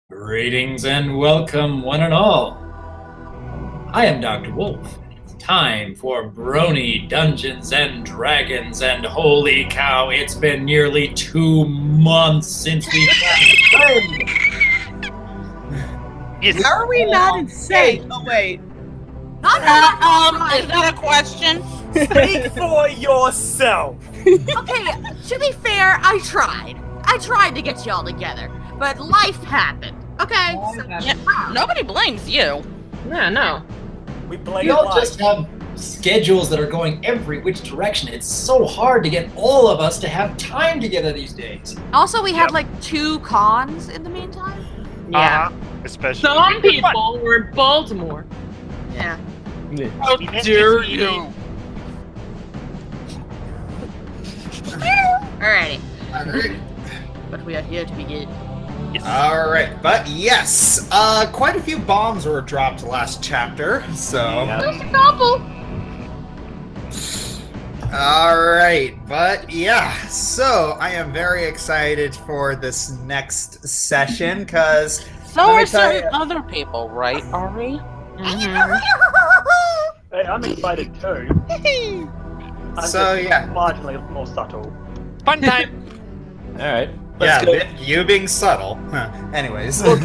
Greetings and welcome, one and all. I am Dr. Wolf. It's time for Brony Dungeons and Dragons, and holy cow, it's been nearly 2 months since we played. Are we not insane? Oh wait. Is that a question? Speak for yourself. Okay, to be fair, I tried. I tried to get y'all together, but life happened. Okay? Yeah, nobody blames you. Yeah, no. We blame We all life. just have schedules that are going every which direction. It's so hard to get all of us to have time together these days. Also, we had like 2 cons in the meantime. Yeah. Especially. Some people were in Baltimore. Yeah. How dare you? Alrighty. Alright. But we are here to begin. Alright, but yes, quite a few bombs were dropped last chapter, so... Just a couple. Alright, but yeah, so I am very excited for this next session, because... So Let me are tell some other people, right, Ari? Hey, I'm excited too. I'm So, just yeah. marginally more subtle. Fun time. Alright. Yeah, Let's go. you being subtle. Huh. Anyways. Your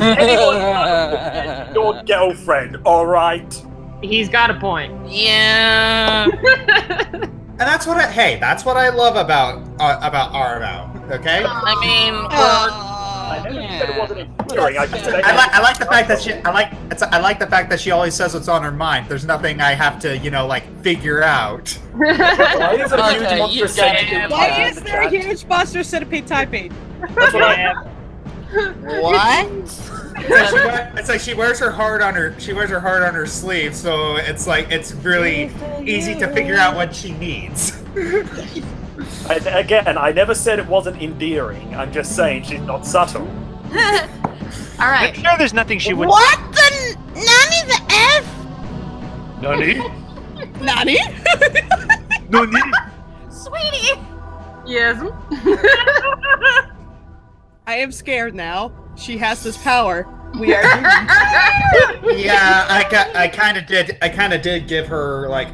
girlfriend, alright? He's got a point. Yeah. And that's what that's what I love about RMO, okay? I mean, I never said it wasn't endearing. I just said I like the fact that I like the fact that she always says what's on her mind. There's nothing I have to, figure out. Why is it a huge Okay, monster you centipede? Why in the chat? huge monster centipede typing? That's what I what? It's like she wears her heart on her sleeve, so it's like it's really easy to figure out what she needs. Again, I never said it wasn't endearing. I'm just saying she's not subtle. Alright. I'm sure there's nothing she would. What the nanny the F? Nani? Nani? Nani? Sweetie! Yes. I am scared now. She has this power. We are Yeah, I kind of did give her like.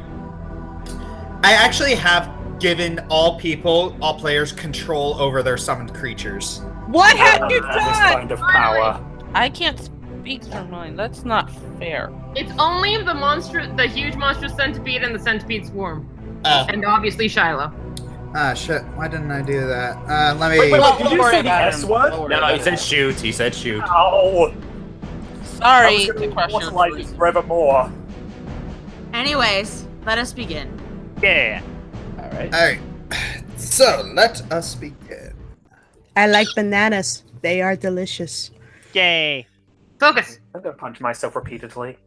I actually have given all players control over their summoned creatures. What have you This done? kind of power. I can't speak her mind. That's not fair. It's only the huge monstrous centipede and the centipede swarm. Oh. And obviously Shiloh. Ah, shit. Why didn't I do that? Let me... Wait, Don't did you worry say the about S him. word? Don't worry No, about he said him. shoot. He said shoot. Ow! Sorry I to was crush gonna your like dreams. forevermore. Anyways, let us begin. Yeah. Alright. Alright. So, let us begin. I like bananas. They are delicious. Yay. Focus. I'm gonna punch myself repeatedly.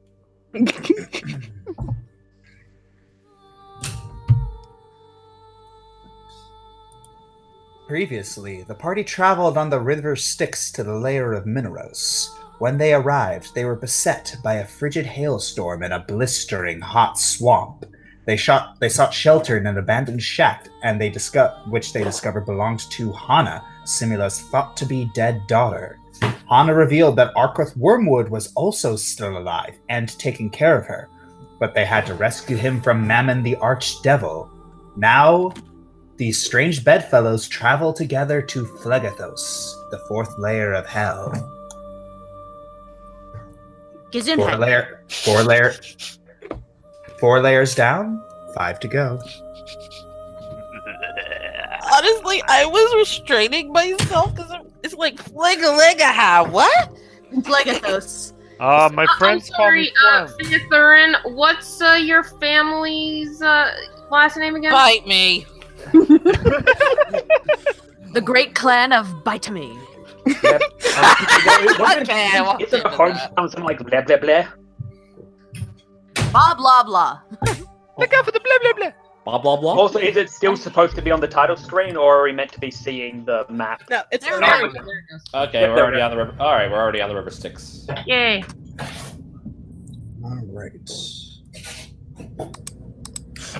Previously, the party traveled on the river Styx to the lair of Mineros. When they arrived, they were beset by a frigid hailstorm and a blistering hot swamp. They sought shelter in an abandoned shack, and which they discovered belonged to Hana, Simula's thought-to-be dead daughter. Hana revealed that Arkoth Wormwood was also still alive and taking care of her, but they had to rescue him from Mammon the Archdevil. Now, these strange bedfellows travel together to Phlegethos, the 4th layer of hell. Gesundheit. Four layers down, 5 to go. Honestly, I was restraining myself because it's like flega what? Phlegethos. My friends I'm call me sorry, Flem. Theron, what's your family's last name again? Bite me. The great clan of Bitame. Yep. Okay, I won't Isn't do a hard that. something like blah blah blah? Blah blah blah. Look out for the blah blah blah. Blah blah blah. Also, is it still supposed to be on the title screen, or are we meant to be seeing the map? No, it's There we There go. we go. There it goes. Okay, we're already on the river. Alright, we're already on the river Styx. Yay. Alright.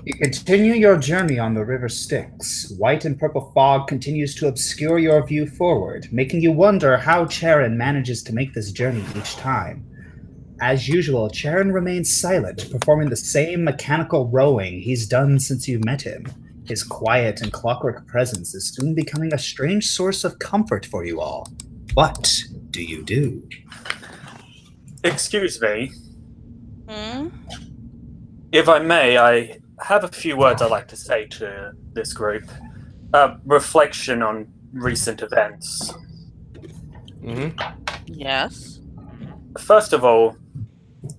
You continue your journey on the river Styx. White and purple fog continues to obscure your view forward, making you wonder how Charon manages to make this journey each time. As usual, Charon remains silent, performing the same mechanical rowing he's done since you met him. His quiet and clockwork presence is soon becoming a strange source of comfort for you all. What do you do? Excuse me. Hmm? If I may, I have a few words I'd like to say to this group. Reflection on recent events. Yes. First of all,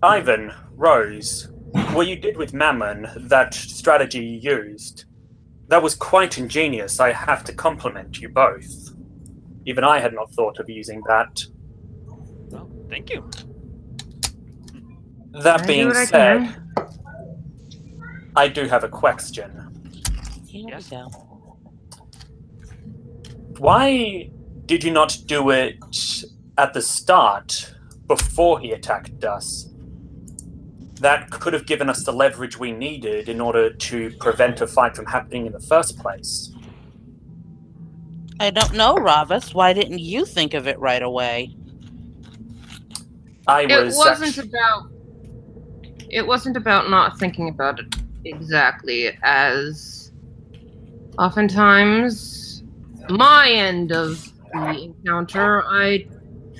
Ivan, Rose, what you did with Mammon, that strategy you used, that was quite ingenious. I have to compliment you both. Even I had not thought of using that. Well, thank you. That being said, I do have a question. Here we go. Why did you not do it at the start, before he attacked us? That could have given us the leverage we needed in order to prevent a fight from happening in the first place. I don't know, Ravis. Why didn't you think of it right away? It wasn't about not thinking about it exactly, as oftentimes my end of the encounter, I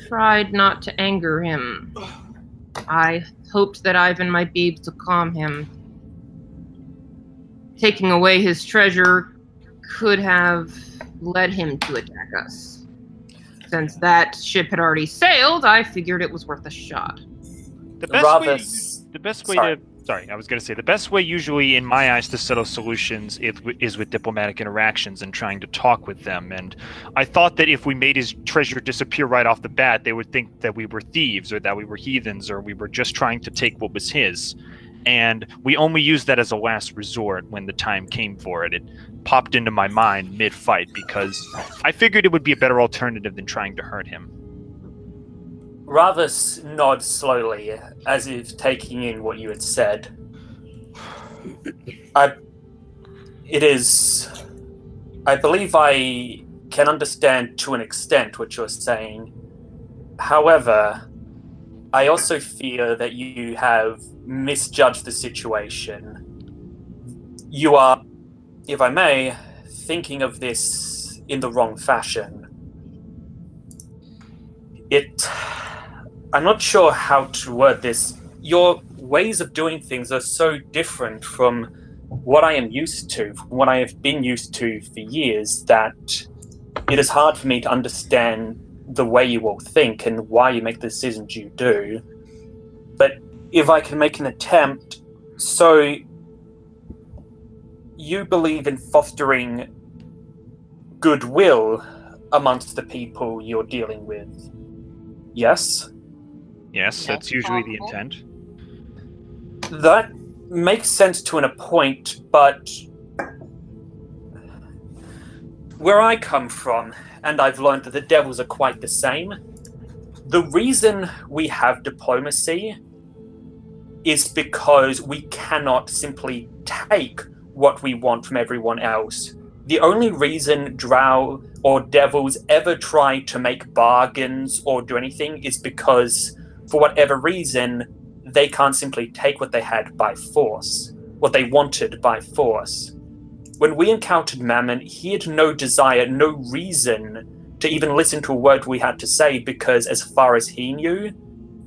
tried not to anger him. I hoped that Ivan might be able to calm him. Taking away his treasure could have led him to attack us. Since that ship had already sailed, I figured it was worth a shot. The best way usually in my eyes to settle solutions is with diplomatic interactions and trying to talk with them. And I thought that if we made his treasure disappear right off the bat, they would think that we were thieves or that we were heathens or we were just trying to take what was his. And we only used that as a last resort when the time came for it. It popped into my mind mid-fight because I figured it would be a better alternative than trying to hurt him. Ravis nods slowly, as if taking in what you had said. I believe I can understand to an extent what you're saying. However, I also fear that you have misjudged the situation. You are, if I may, thinking of this in the wrong fashion. I'm not sure how to word this. Your ways of doing things are so different from what I am used to, from what I have been used to for years, that it is hard for me to understand the way you all think and why you make the decisions you do. But if I can make an attempt, so you believe in fostering goodwill amongst the people you're dealing with, yes? Yes, that's usually the intent. That makes sense to a point, but where I come from, and I've learned that the devils are quite the same, the reason we have diplomacy is because we cannot simply take what we want from everyone else. The only reason drow or devils ever try to make bargains or do anything is because, for whatever reason, they can't simply take what they had by force, what they wanted by force. When we encountered Mammon, he had no desire, no reason to even listen to a word we had to say, because as far as he knew,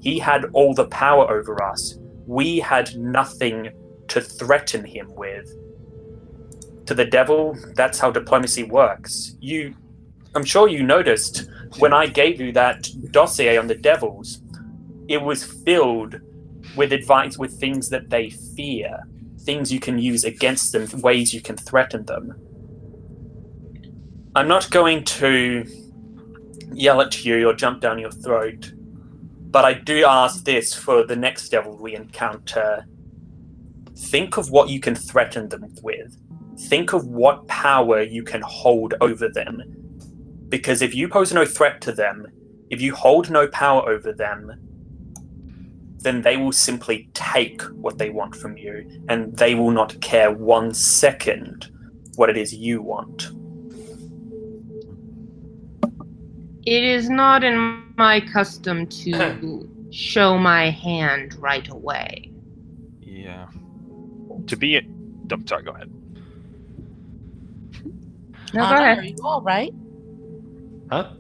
he had all the power over us. We had nothing to threaten him with. To the devil, that's how diplomacy works. I'm sure you noticed when I gave you that dossier on the devils, it was filled with advice, with things that they fear, things you can use against them, ways you can threaten them. I'm not going to yell at you or jump down your throat, but I do ask this for the next devil we encounter. Think of what you can threaten them with. Think of what power you can hold over them. Because if you pose no threat to them, if you hold no power over them, then they will simply take what they want from you, and they will not care 1 second what it is you want. It is not in my custom to show my hand right away. Yeah. To be I'm sorry, go ahead. No, Hana, go ahead. Are you all right? Huh?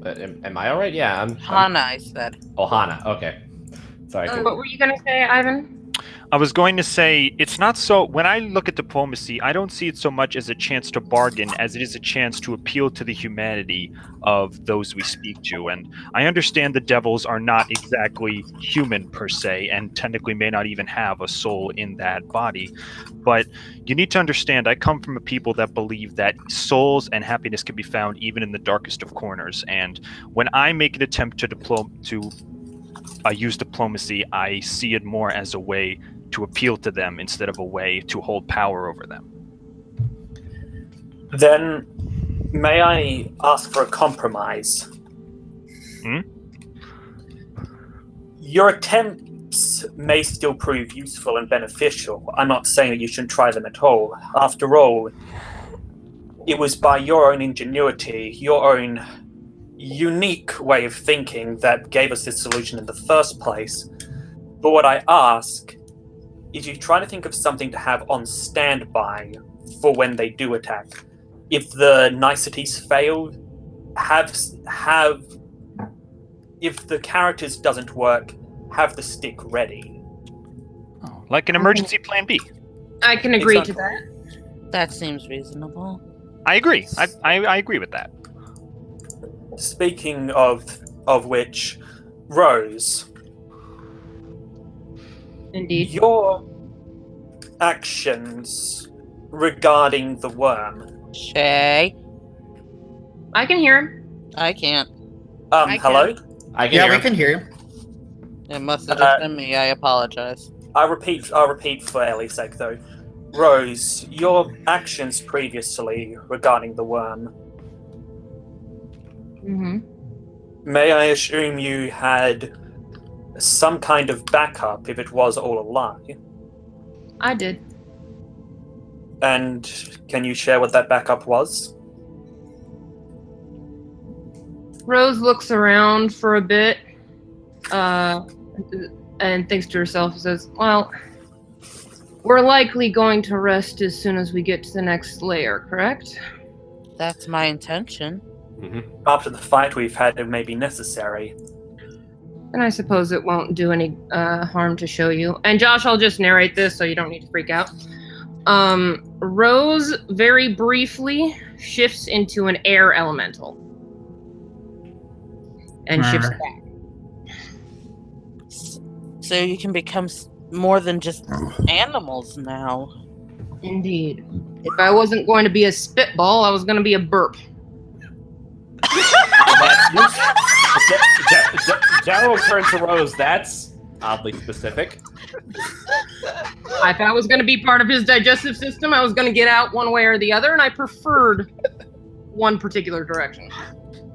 Am I all right? Yeah, I'm. Hana, I said. Oh, Hana. Okay. Sorry. What were you going to say, Ivan? I was going to say, it's not so. When I look at diplomacy, I don't see it so much as a chance to bargain as it is a chance to appeal to the humanity of those we speak to. And I understand the devils are not exactly human per se, and technically may not even have a soul in that body. But you need to understand, I come from a people that believe that souls and happiness can be found even in the darkest of corners. And when I make an attempt to use diplomacy, I see it more as a way to appeal to them instead of a way to hold power over them. Then, may I ask for a compromise? Your attempts may still prove useful and beneficial. I'm not saying that you shouldn't try them at all. After all, it was by your own ingenuity, your own unique way of thinking that gave us this solution in the first place. But what I ask is you try to think of something to have on standby for when they do attack. If the niceties fail, if the characters doesn't work, have the stick ready. Oh, like an emergency plan B. I can agree to that. That seems reasonable. I agree. I agree with that. Speaking of which, Rose. Indeed. Your actions regarding the worm. Shay. I can hear him. I can't. Hello? I can hear we him. can hear you. It must have just been me. I apologize. I'll repeat for Ellie's sake, though. Rose, your actions previously regarding the worm. Mm-hmm. May I assume you had some kind of backup if it was all a lie? I did. And can you share what that backup was? Rose looks around for a bit, and thinks to herself and says, well, we're likely going to rest as soon as we get to the next layer, correct? That's my intention. After the fight we've had, it may be necessary. And I suppose it won't do any harm to show you. And Josh, I'll just narrate this so you don't need to freak out. Rose very briefly shifts into an air elemental. And shifts back. So you can become more than just animals now. Indeed. If I wasn't going to be a spitball, I was going to be a burp. General turn to Rose. That's oddly specific. If I was going to be part of his digestive system, I was going to get out one way or the other, and I preferred one particular direction.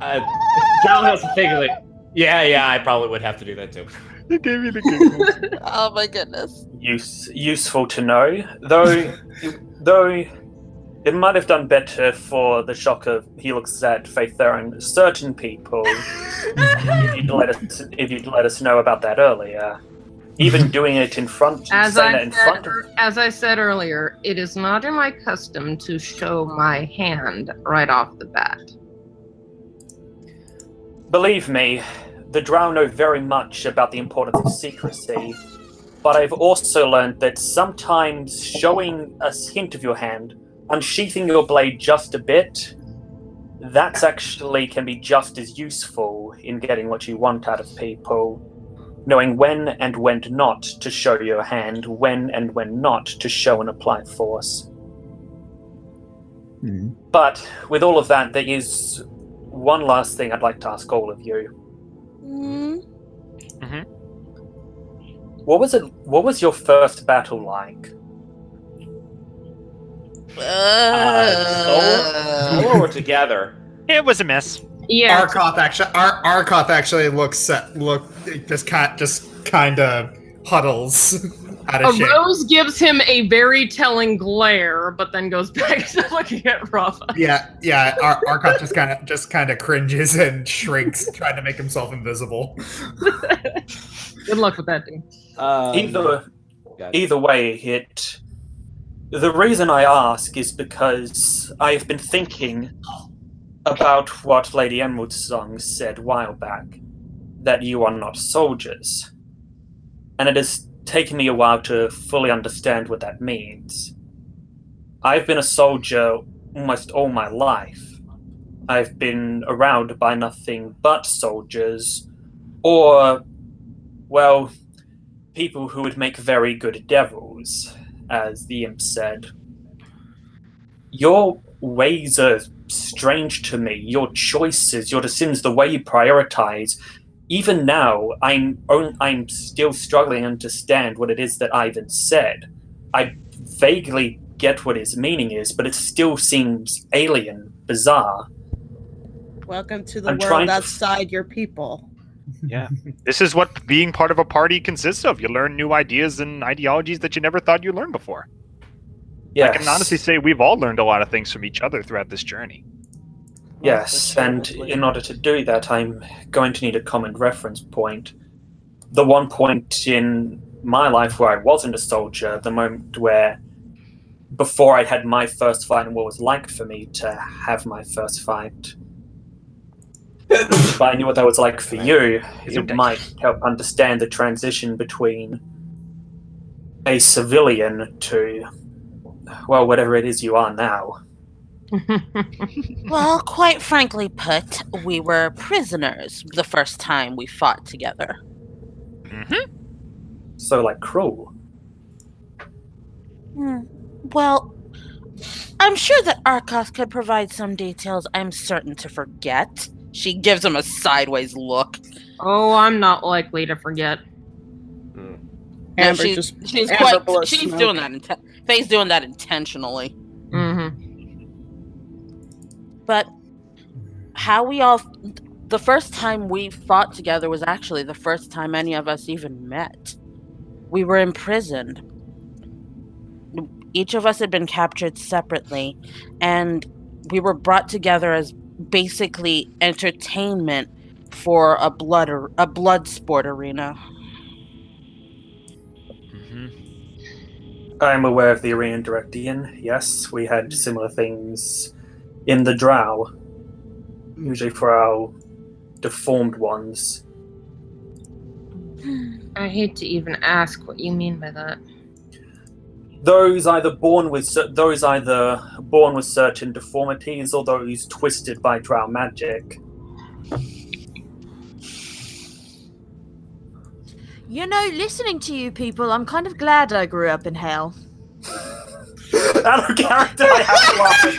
General has to think of it. Yeah, I probably would have to do that too. You gave me the giggles. Oh my goodness. Useful to know, though it might have done better for the shock of he looks at Phlegethon. Certain people, if you'd let us know about that earlier, even doing it in front, as I said earlier, it is not in my custom to show my hand right off the bat. Believe me, the Drow know very much about the importance of secrecy, but I've also learned that sometimes showing a hint of your hand, unsheathing your blade just a bit, that's actually can be just as useful in getting what you want out of people. Knowing when and when not to show your hand, when and when not to show and apply force. But with all of that, there is one last thing I'd like to ask all of you. What was your first battle like? Solo or together? It was a mess. Yeah. Arkoth actually just kind of huddles out of shape. Rose gives him a very telling glare, but then goes back to looking at Rafa. Yeah. Arkoth just kind of cringes and shrinks, trying to make himself invisible. Good luck with that, dude. Either way, the reason I ask is because I have been thinking about what Lady Emerald's song said a while back, that you are not soldiers. And it has taken me a while to fully understand what that means. I've been a soldier almost all my life. I've been around by nothing but soldiers, or, well, people who would make very good devils, as the imp said. Your ways are strange to me. Your choices, your decisions, the way you prioritize. Even now, I'm still struggling to understand what it is that Ivan said. I vaguely get what his meaning is, but it still seems alien, bizarre. Welcome to the world outside your people. Yeah. This is what being part of a party consists of. You learn new ideas and ideologies that you never thought you learned before. Yes. I can honestly say we've all learned a lot of things from each other throughout this journey. Yes, and in order to do that, I'm going to need a common reference point. The one point in my life where I wasn't a soldier, the moment where, before I'd had my first fight and what it was like for me to have my first fight. If I knew what that was like for you, it might help understand the transition between a civilian to, well, whatever it is you are now. Well, quite frankly put, we were prisoners the first time we fought together. Mm-hmm. So, like, cruel. Well, I'm sure that Arkoth could provide some details I'm certain to forget. She gives him a sideways look. Oh, I'm not likely to forget. No, she's doing that. Faye's doing that intentionally. Mm-hmm. But the first time we fought together was actually the first time any of us even met. We were imprisoned. Each of us had been captured separately, and we were brought together as basically entertainment for a blood sport arena. I'm aware of the arena directing. Yes, we had similar things in the drow, usually for our deformed ones. I hate to even ask what you mean by that. Those either born with certain deformities, or those twisted by drow magic. You know, listening to you people, I'm kind of glad I grew up in hell. Out of character, I have to laugh at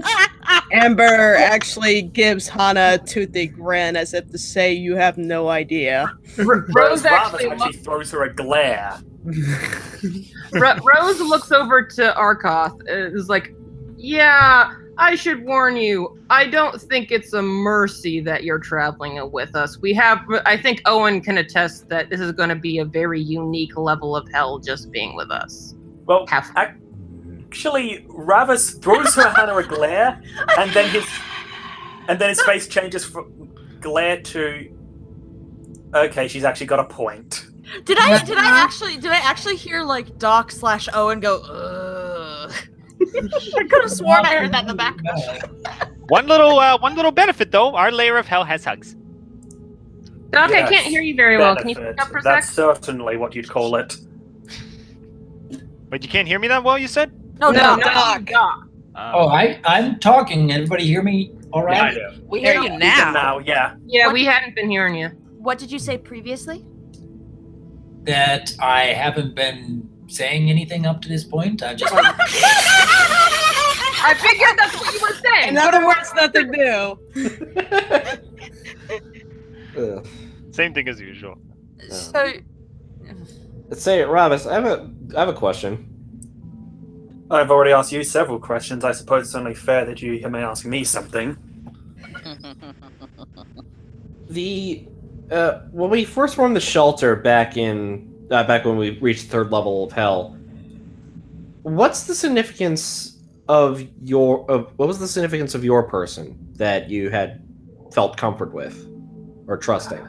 that. Amber actually gives Hana a toothy grin as if to say, you have no idea. Rose actually throws her a glare. Rose looks over to Arkoth and is like, yeah, I should warn you, I don't think it's a mercy that you're traveling with us. I think Owen can attest that this is going to be a very unique level of hell just being with us. Well, actually, Ravus throws her Hana a glare, and then his face changes from glare to, okay, she's actually got a point. Did I actually hear like Doc/Owen go, ugh? I could have sworn I heard that in the background. One little benefit though, our layer of hell has hugs. Doc, yes, I can't hear you very well. Can you speak up for a sec? That's certainly what you'd call it. But you can't hear me that well, you said? No, Doc. I'm talking. Everybody hear me all right? Yeah, I do. We hear you now. Yeah. Yeah, we hadn't been hearing you. What did you say previously? That I haven't been saying anything up to this point. I just. I figured that's what you were saying. In other words, nothing new. Same thing as usual. So, let's say, Ravis, I have a question. I've already asked you several questions. I suppose it's only fair that you may ask me something. When we first formed the shelter back when we reached the 3rd level of hell, what's the significance of what was the significance of your person that you had felt comfort with or trusting?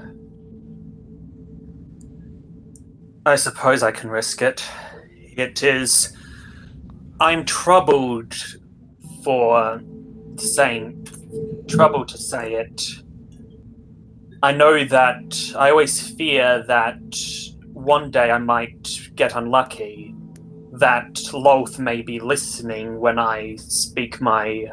I suppose I can risk it. It is... I'm troubled to say it. I know that I always fear that one day I might get unlucky, that Loth may be listening when I speak my,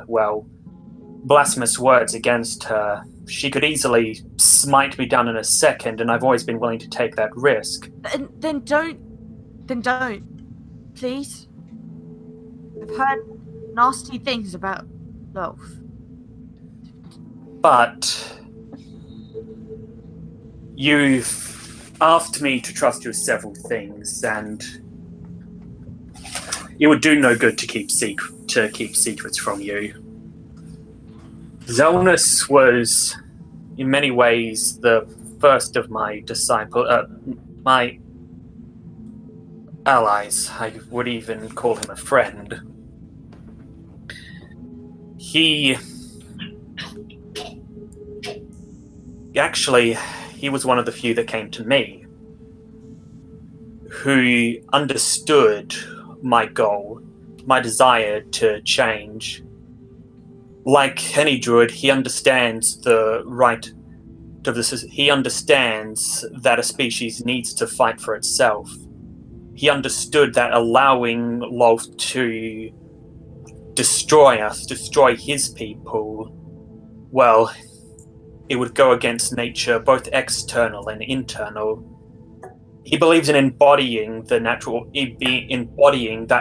blasphemous words against her. She could easily smite me down in a second, and I've always been willing to take that risk. Then don't. Please. I've heard nasty things about Loth. But you've asked me to trust you with several things, and it would do no good to keep secrets from you. Zelnus was, in many ways, the first of my my allies. I would even call him a friend. He was one of the few that came to me, who understood my goal, my desire to change. Like any druid, he understands the right of this. He understands that a species needs to fight for itself. He understood that allowing Loth to destroy us, destroy his people, well, it would go against nature, both external and internal. He believes in embodying that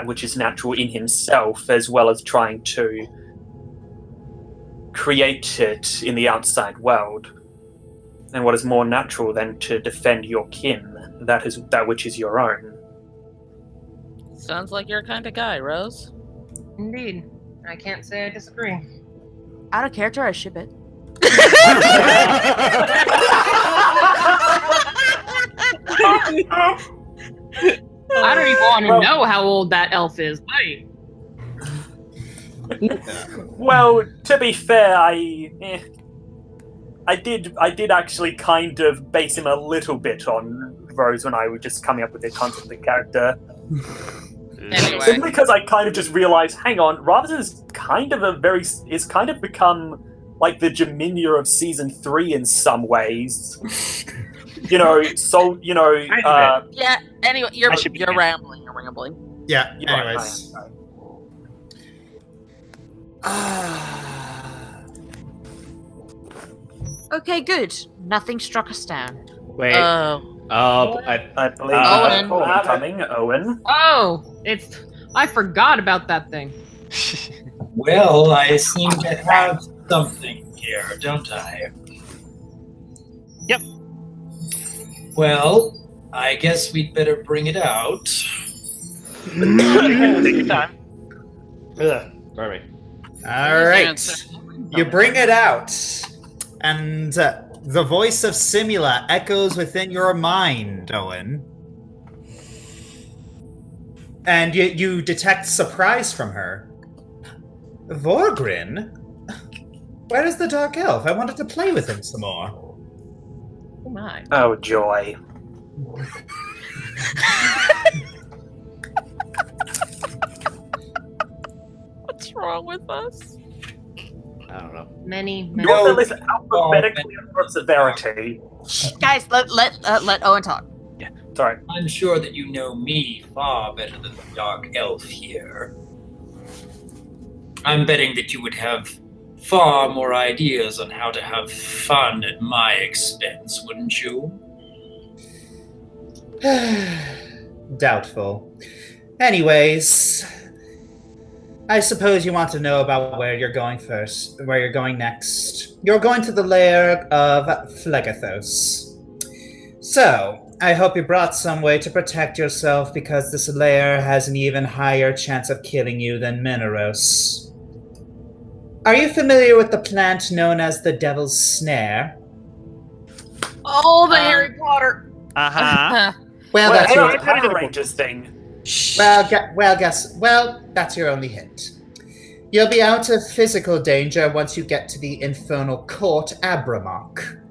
which is natural in himself, as well as trying to create it in the outside world. And what is more natural than to defend your kin, that which is your own? Sounds like your kind of guy, Rose. Indeed. I can't say I disagree. Out of character, I ship it. I don't even want to know how old that elf is. Wait. Well, to be fair, I did actually kind of base him a little bit on Rose when I was just coming up with the concept of the character. Anyway. Simply because I kind of just realized, hang on, Ravus is kind of become like the Jaminia of season 3 in some ways. Yeah. Anyway, you're rambling. You're rambling. Yeah. Anyways. Okay, good. Nothing struck us down. Wait. I believe Owen. coming, Owen. Oh, I forgot about that thing. Well, I seem to have something here, don't I? Yep. Well, I guess we'd better bring it out. Take your time. Pardon me. All right. You bring it out, and the voice of Simula echoes within your mind, Owen. And you detect surprise from her. Vorgrin? Where is the Dark Elf? I wanted to play with him some more. Oh my. Oh, joy. What's wrong with us? I don't know. Many. You're the list alphabetically for severity. Guys, let Owen talk. Yeah, sorry. I'm sure that you know me far better than the Dark Elf here. I'm betting that you would have far more ideas on how to have fun at my expense, wouldn't you? Doubtful. Anyways, I suppose you want to know about where you're going first, where you're going next. You're going to the lair of Phlegethon. So, I hope you brought some way to protect yourself, because this lair has an even higher chance of killing you than Mineros. Are you familiar with the plant known as the Devil's Snare? Oh, the Harry Potter. Uh-huh. Well, that's Well, your Power Rangers thing. that's your only hint. You'll be out of physical danger once you get to the infernal court, Abramok.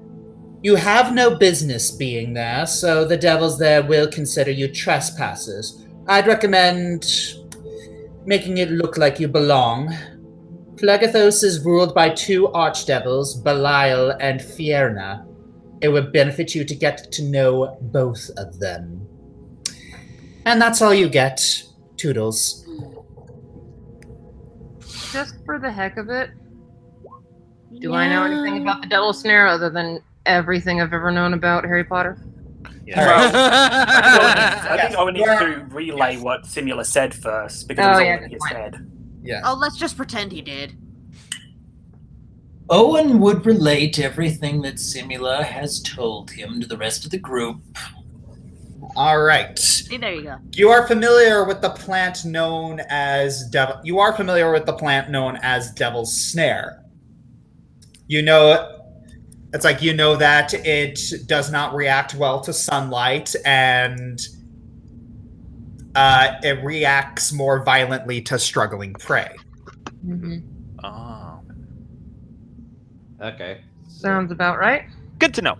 You have no business being there, so the devils there will consider you trespassers. I'd recommend making it look like you belong. Phlegethon is ruled by 2 archdevils, Belial and Fierna. It would benefit you to get to know both of them. And that's all you get. Toodles. Just for the heck of it, do I know anything about the Devil's Snare other than everything I've ever known about Harry Potter? Yeah. I think Owen needs to relay what Simula said first, because it was all in his head. Yeah. Oh, let's just pretend he did. Owen would relate everything that Simula has told him to the rest of the group. All right. See, there you go. You are familiar with the plant known as Devil's Snare. You know, it's like you know that it does not react well to sunlight, and it reacts more violently to struggling prey. Mm-hmm. Oh. Okay. Sounds about right. Good to know.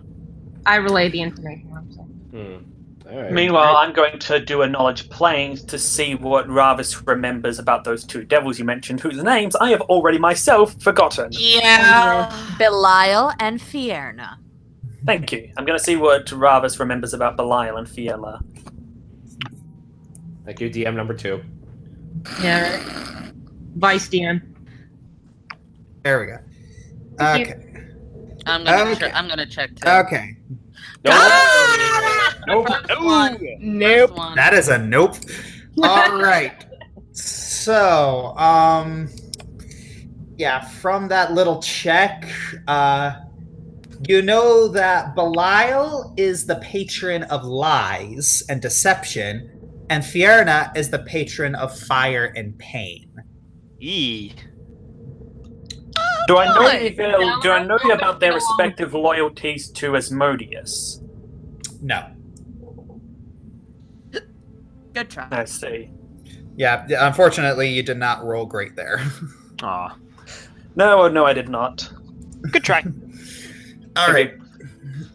I relay the information. All right. Meanwhile, I'm going to do a knowledge playing to see what Ravis remembers about those 2 devils you mentioned, whose names I have already myself forgotten. Yeah. Belial and Fierna. Thank you. I'm going to see what Ravis remembers about Belial and Fiela. Thank you, DM number 2. Yeah. Right. Vice DM. There we go. Thank Okay. I'm gonna check too. Okay. Nope. Nope. That is a nope. All right. So, yeah, from that little check, you know that Belial is the patron of lies and deception, and Fierna is the patron of fire and pain. E. Do I know about their respective loyalties to Asmodeus? No. Good try. I see. Yeah, unfortunately, you did not roll great there. Aw. No, I did not. Good try. All right.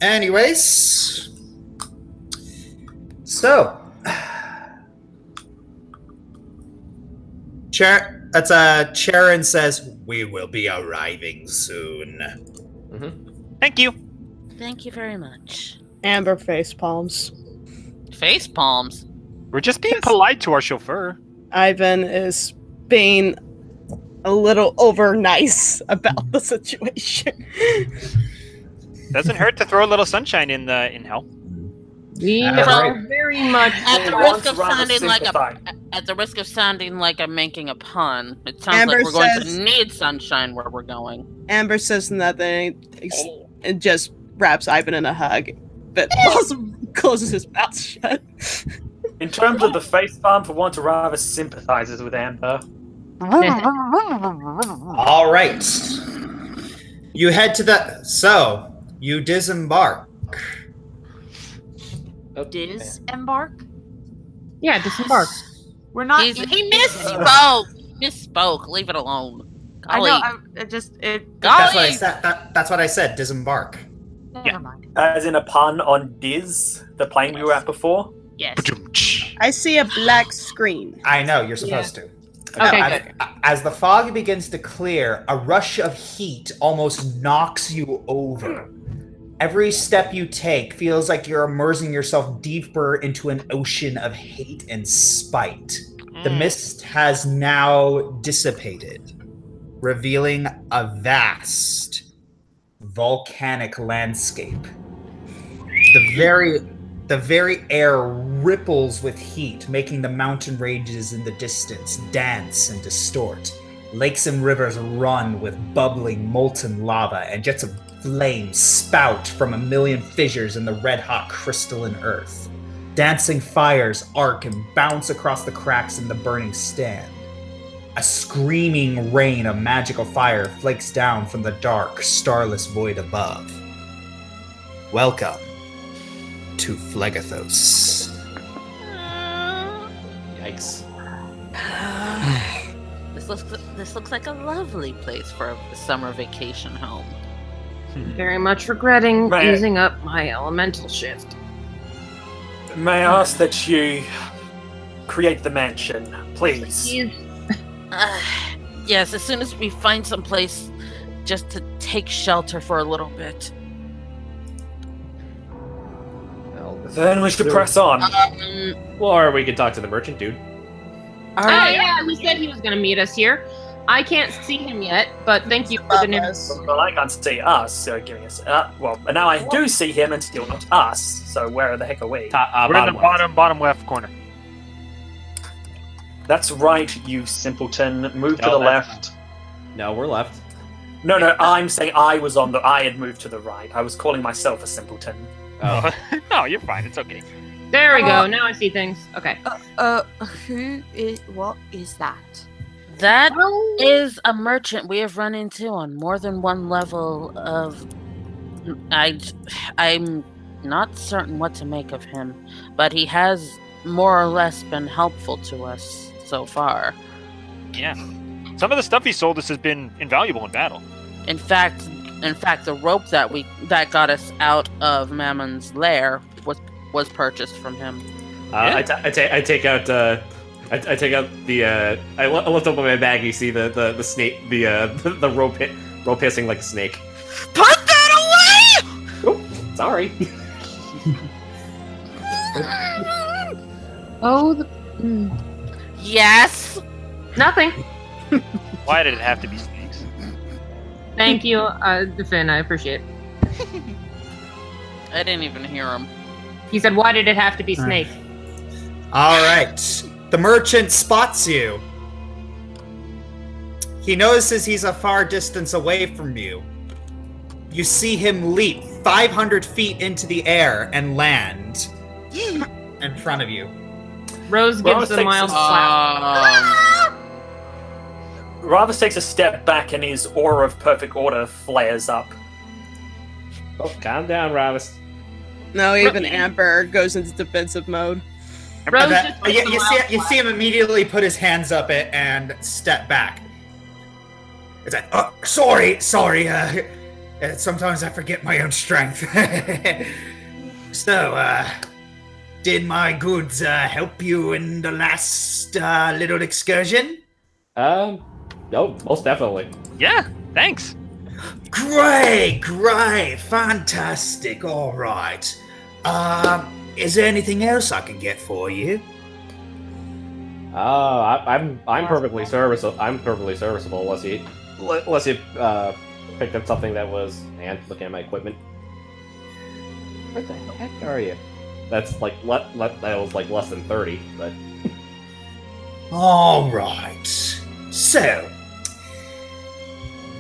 Anyways, so Charon says we will be arriving soon. Thank you. Thank you very much. Amber face palms. Face palms. We're just being polite to our chauffeur. Ivan is being a little over nice about the situation. Doesn't hurt to throw a little sunshine in hell. We All are right. very much At the wants risk of rather sounding like simplify. at the risk of sounding like I'm making a pun, it sounds Amber like we're going says- to need sunshine where we're going. Amber says nothing. It just wraps Ivan in a hug, but also closes his mouth shut. In terms of the face palm, for once, Ravis sympathizes with Amber. All right. You head to the. So you disembark. Disembark? Yeah, disembark. We're not. He misspoke. Misspoke. Leave it alone. I Golly. know. It just. That's what I said. That's what I said. Disembark. Never mind. As in a pun on Diz, the plane we were at before. Yes. I see a black screen. I know you're supposed to. Okay, as, good. as the fog begins to clear, a rush of heat almost knocks you over. Every step you take feels like you're immersing yourself deeper into an ocean of hate and spite. The mist has now dissipated, revealing a vast volcanic landscape. The very air ripples with heat, making the mountain ranges in the distance dance and distort. Lakes and rivers run with bubbling molten lava, and jets of flame spout from a million fissures in the red-hot crystalline earth. Dancing fires arc and bounce across the cracks in the burning stand. A screaming rain of magical fire flakes down from the dark, starless void above. Welcome to Phlegethos. Yikes. This looks like a lovely place for a summer vacation home. Very much regretting Right. using up my elemental shift. May I ask that you create the mansion, please? Yes, as soon as we find some place just to take shelter for a little bit. Then we should press on. Or we could talk to the merchant dude. Oh yeah, we said he was going to meet us here. I can't see him yet, but thank you for the news. Well, I can't see us, so giving us. Well, now I do see him and still not us. So where the heck are we? We're in the bottom left corner. That's right, you simpleton. Move to the left. No, we're left. No, I'm saying I had moved to the right. I was calling myself a simpleton. Oh. No, you're fine. It's okay. There we go. Now I see things. Okay. What is that? That is a merchant we have run into on more than one level of... I'm not certain what to make of him, but he has more or less been helpful to us so far. Yeah. Some of the stuff he sold us has been invaluable in battle. In fact, the rope that got us out of Mammon's lair was purchased from him. I take out the I lift up my bag. You see the snake, the rope hissing like a snake. Put that away! Oh, sorry. Yes. Nothing. Why did it have to be snakes? Thank you, Finn. I appreciate it. I didn't even hear him. He said, "Why did it have to be snake?" All right. The merchant spots you. He notices he's a far distance away from you. You see him leap 500 feet into the air and land in front of you. Rose gives a mild slap. Ravus takes a step back and his aura of perfect order flares up. Oh, calm down, Ravus. No, even Amber goes into defensive mode. You see him immediately put his hands up and step back. It's like, oh, sorry. Sometimes I forget my own strength. So, did my goods help you in the last little excursion? No, most definitely. Yeah, thanks. Great, fantastic. All right. Is there anything else I can get for you? I'm perfectly serviceable. I'm perfectly serviceable unless you picked up something that was. And looking at my equipment. Where the heck are you? That's like that was like less than 30, but. All right. So,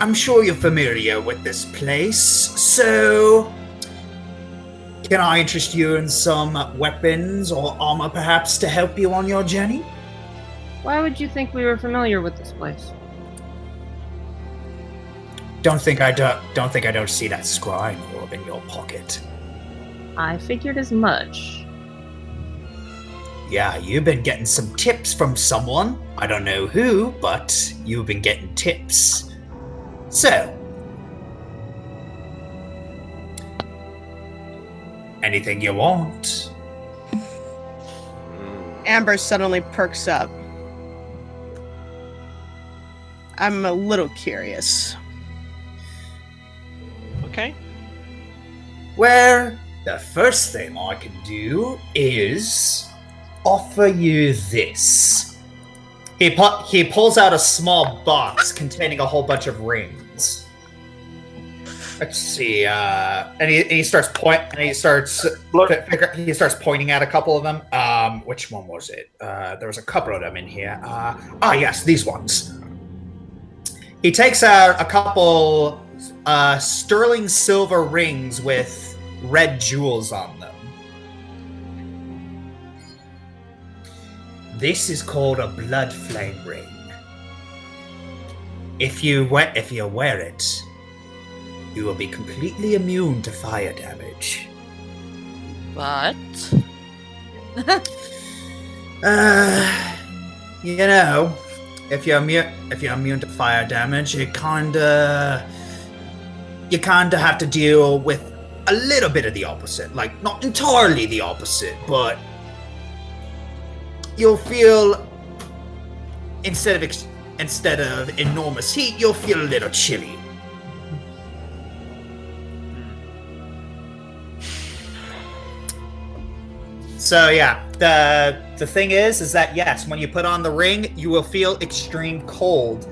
I'm sure you're familiar with this place. So, can I interest you in some weapons or armor, perhaps, to help you on your journey? Why would you think we were familiar with this place? Don't think I don't see that scrying orb in your pocket. I figured as much. Yeah, you've been getting some tips from someone. I don't know who, but you've been getting tips. So, anything you want? Amber suddenly perks up. I'm a little curious. Okay. Well, the first thing I can do is offer you this. He pulls out a small box containing a whole bunch of rings. Let's see, and he starts pointing at a couple of them. Which one was it? There was a couple of them in here. Yes, these ones. He takes out a couple sterling silver rings with red jewels on them. This is called a blood flame ring. If you wear it, you will be completely immune to fire damage. But you know, if you're immune to fire damage, you kinda have to deal with a little bit of the opposite. Like, not entirely the opposite, but you'll feel instead of enormous heat, you'll feel a little chilly. So yeah, the thing is that yes, when you put on the ring, you will feel extreme cold.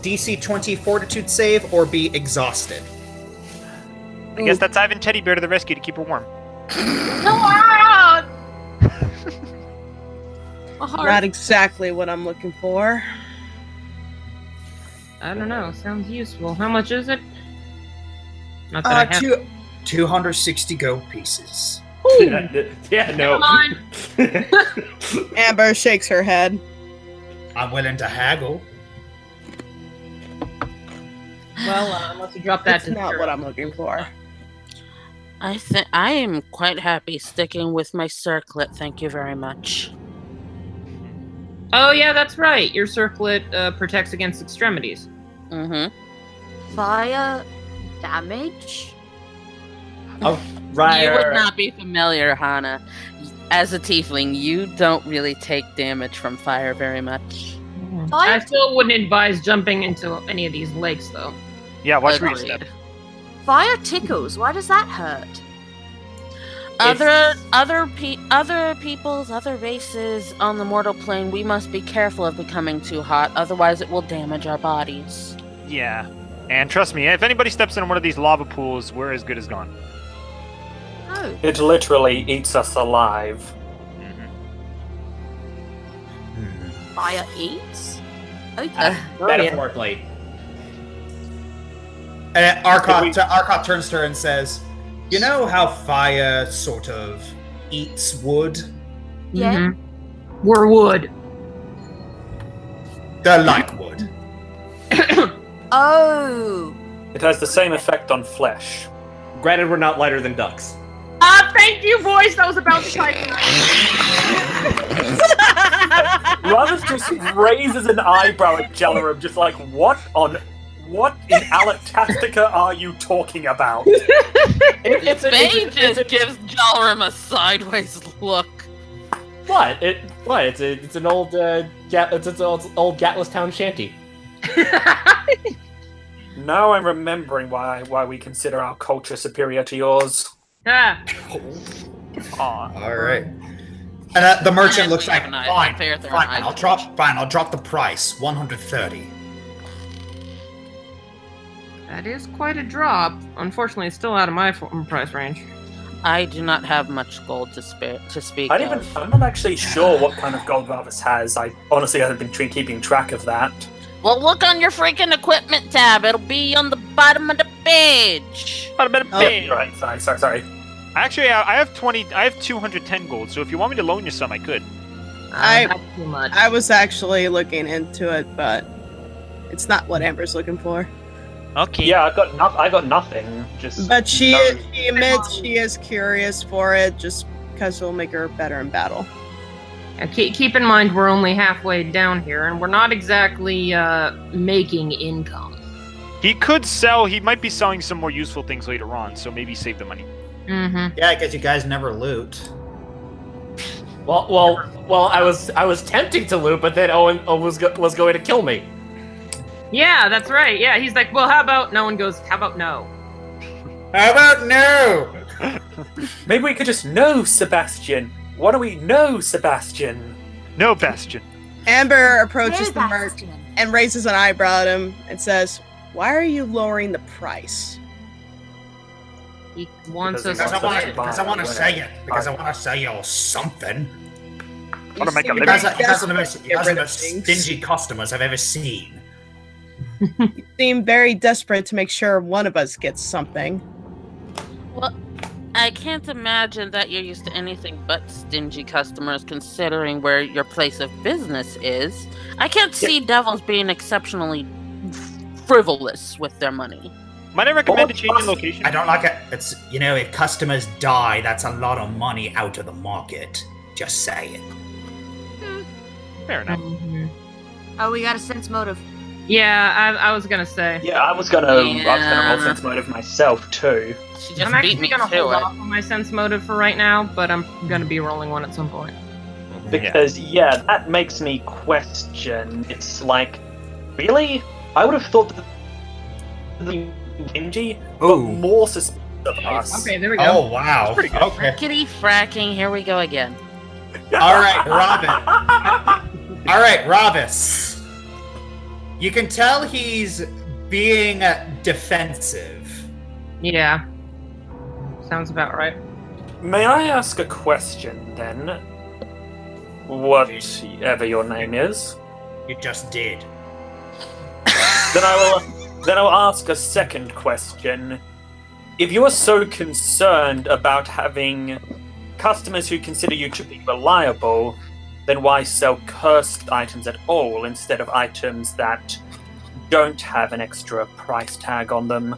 DC 20 Fortitude save or be exhausted. I guess that's Ivan Teddy Bear to the rescue to keep her warm. Not exactly what I'm looking for. I don't know. Sounds useful. How much is it? Not that I have. 260 gold pieces. Yeah, no. Come on. Amber shakes her head. I'm willing to haggle. Well, unless you drop that That's to not zero. what I'm looking for. I think I am quite happy sticking with my circlet. Thank you very much. Oh yeah, that's right. Your circlet protects against extremities. Mm-hmm. Fire damage? Oh, right. You would not be familiar, Hana. As a tiefling, you don't really take damage from fire very much. I still wouldn't advise jumping into any of these lakes, though. Yeah, watch where you Agreed. step. Fire tickles. Why does that hurt? Other peoples, other races on the mortal plane, we must be careful of becoming too hot, otherwise it will damage our bodies. Yeah. And trust me, if anybody steps in one of these lava pools, we're as good as gone. Oh. It literally eats us alive. Fire eats? Okay. Metaphorically. And Arcot turns to her and says, "You know how fire sort of eats wood? Yeah. Mm-hmm. We're wood. They're like wood." Oh. It has the same effect on flesh. Granted, we're not lighter than ducks. Thank you, voice. That was about to type. Ravis just raises an eyebrow at Jelarum, just like, what in Alactastica are you talking about? Faye just gives Jalarum a sideways look. What? It's an old old Gatless Town shanty. Now I'm remembering why we consider our culture superior to yours. Ah. All right. And the merchant looks like, Fine, fine. fair, they're an I'll drop the price, 130. That is quite a drop. Unfortunately, it's still out of my price range. I do not have much gold to speak of. I'm not actually sure what kind of gold Ravis has. I honestly haven't been keeping track of that. Well, look on your freaking equipment tab. It'll be on the bottom of the page. You're right. Sorry. Actually, I have 210 gold, so if you want me to loan you some, I could. Not too much. I was actually looking into it, but it's not what Amber's looking for. Okay. Yeah, I got nothing. Just. But she admits she is curious for it, just because it'll make her better in battle. Keep in mind, we're only halfway down here, and we're not exactly making income. He could sell. He might be selling some more useful things later on, so maybe save the money. Mm-hmm. Yeah, because you guys never loot. Well, I was tempting to loot, but then Owen was going to kill me. Yeah, that's right. Yeah, he's like, well, how about no? One goes, how about no? How about no? Maybe we could just know, Sebastian. What do we know, Sebastian? No, Bastion. Amber approaches the merchant and raises an eyebrow at him and says, "Why are you lowering the price?" He wants us Because I want to buy sell you. Because I want to sell you something. Want to make a You living? guys are the most stingy customers I've ever seen. You seem very desperate to make sure one of us gets something. Well, I can't imagine that you're used to anything but stingy customers, considering where your place of business is. I can't see devils being exceptionally frivolous with their money. Might I recommend a change in location? I don't like it. It's, if customers die, that's a lot of money out of the market. Just saying. Fair enough. Oh, we got a sense motive. Yeah, I was gonna say. Yeah, I was gonna roll sense motive myself too. She just I'm beat actually me gonna to hold it. off on my sense motive for right now, but I'm gonna be rolling one at some point. Because, that makes me question. It's like, really? I would have thought that the Genji, but more suspicious of us. Okay, there we go. Oh, wow. Okay. Frickety fracking, here we go again. All right, Robin. All right, Robus. You can tell he's being defensive. Yeah. Sounds about right. May I ask a question then? Whatever your name is. You just did. Then I will ask a second question. If you are so concerned about having customers who consider you to be reliable, then why sell cursed items at all instead of items that don't have an extra price tag on them?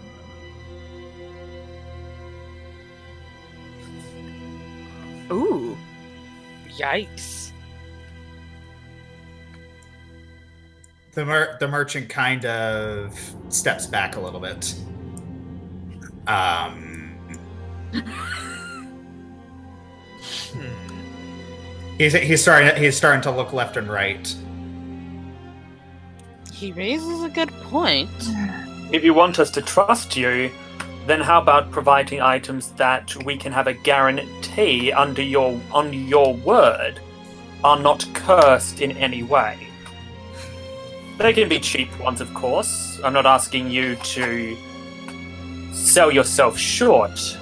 Ooh. Yikes. The merchant kind of steps back a little bit. He's starting to look left and right. He raises a good point. If you want us to trust you, then how about providing items that we can have a guarantee on your word are not cursed in any way? They can be cheap ones, of course. I'm not asking you to sell yourself short.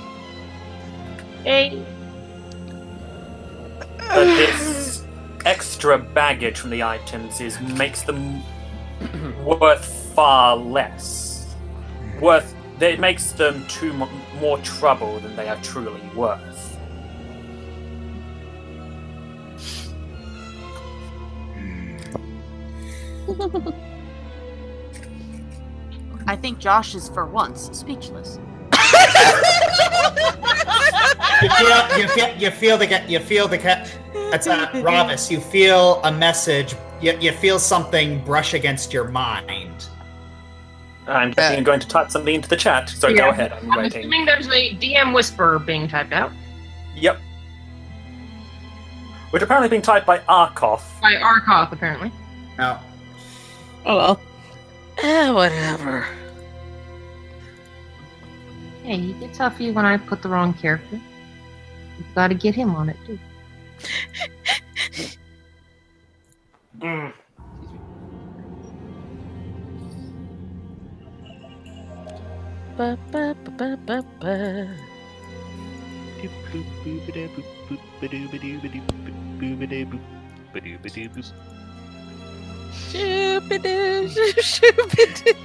Hey. But this extra baggage from the items makes them worth far less. It makes them more trouble than they are truly worth. I think Josh is for once speechless. You feel that's Robus. You feel a message. You feel something brush against your mind. I'm definitely going to type something into the chat, so go ahead. I'm waiting. Assuming there's a DM whisper being typed out. Yep. Which apparently being typed by Arkoth. By Arkoth, apparently. Oh. Oh well. Whatever. Hey, he gets off you when I put the wrong character. You've got to get him on it, too. Ba, ba, ba, ba, ba, ba.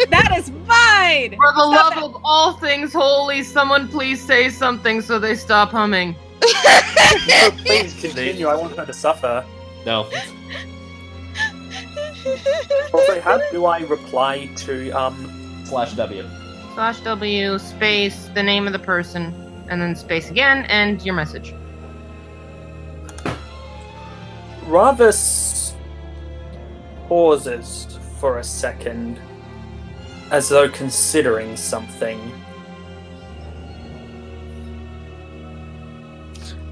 That is mine! For the love of all things holy, someone please say something so they stop humming. No, please continue. I want her to suffer. No. Also, how do I reply to /W? /W, space, the name of the person, and then space again, and your message. Ravus pauses for a second, as though considering something.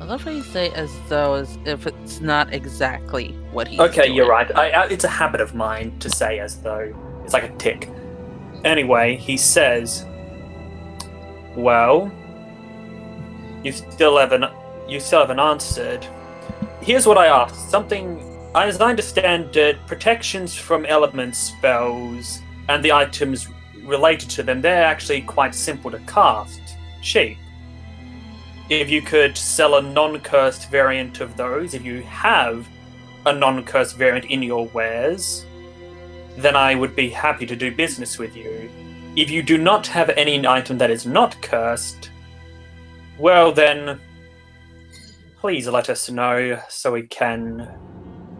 I love how you say as though as if it's not exactly what he's Okay, doing. you're right. It's a habit of mine to say as though. It's like a tick. Anyway, he says, well, you still haven't answered. Here's what I asked. Something, as I understand it, protections from element spells and the items related to them, they're actually quite simple to cast. Cheap. If you could sell a non-cursed variant of those, if you have a non-cursed variant in your wares, then I would be happy to do business with you. If you do not have any item that is not cursed, well then, please let us know so we can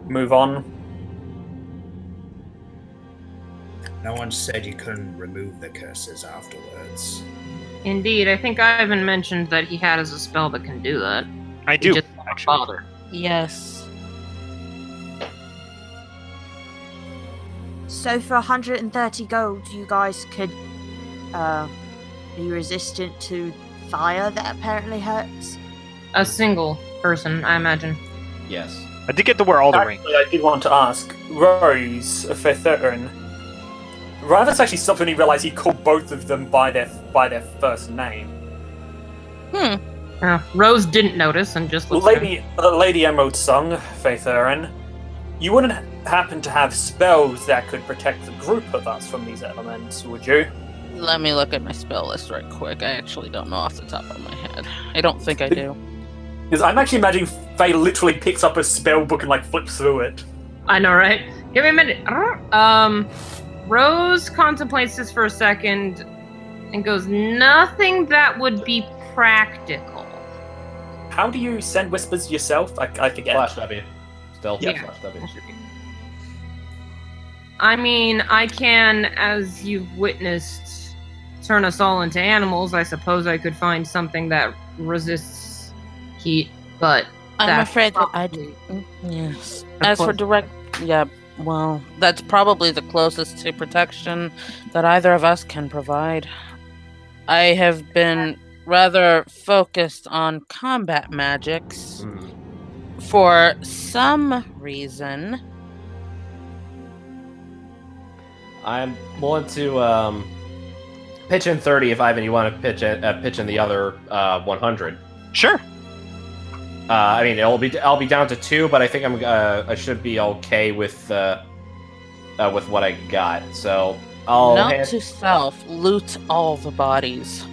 move on. No one said you couldn't remove the curses afterwards. Indeed, I think Ivan mentioned that he had as a spell that can do that. I do, Just actually. bother. Yes. So for 130 gold, you guys could be resistant to fire that apparently hurts? A single person, I imagine. Yes. I did get to wear all the rings. Actually, I did want to ask, Rose, Phlegethon, Raven's actually suddenly realised he called both of them by their first name. Rose didn't notice and just looked Lady Emerald Song, Phlegethon, you wouldn't happen to have spells that could protect the group of us from these elements, would you? Let me look at my spell list right quick. I actually don't know off the top of my head. I don't think I do. Because I'm actually imagining Faye literally picks up a spell book and like flips through it. I know, right? Give me a minute. Rose contemplates this for a second and goes, nothing that would be practical. How do you send whispers yourself? I forget. Flash W. Stealth. Yeah. Flash W. I mean, I can, as you've witnessed, turn us all into animals. I suppose I could find something that resists heat, but I'm afraid that I do. Yes. As for direct, well, that's probably the closest to protection that either of us can provide. I have been rather focused on combat magics for some reason. I'm willing to pitch in 30 if Ivan, you want to pitch in the other 100. Sure. I mean, I'll be down to 2, but I think I should be okay with what I got. So I'll Note to self: loot all the bodies.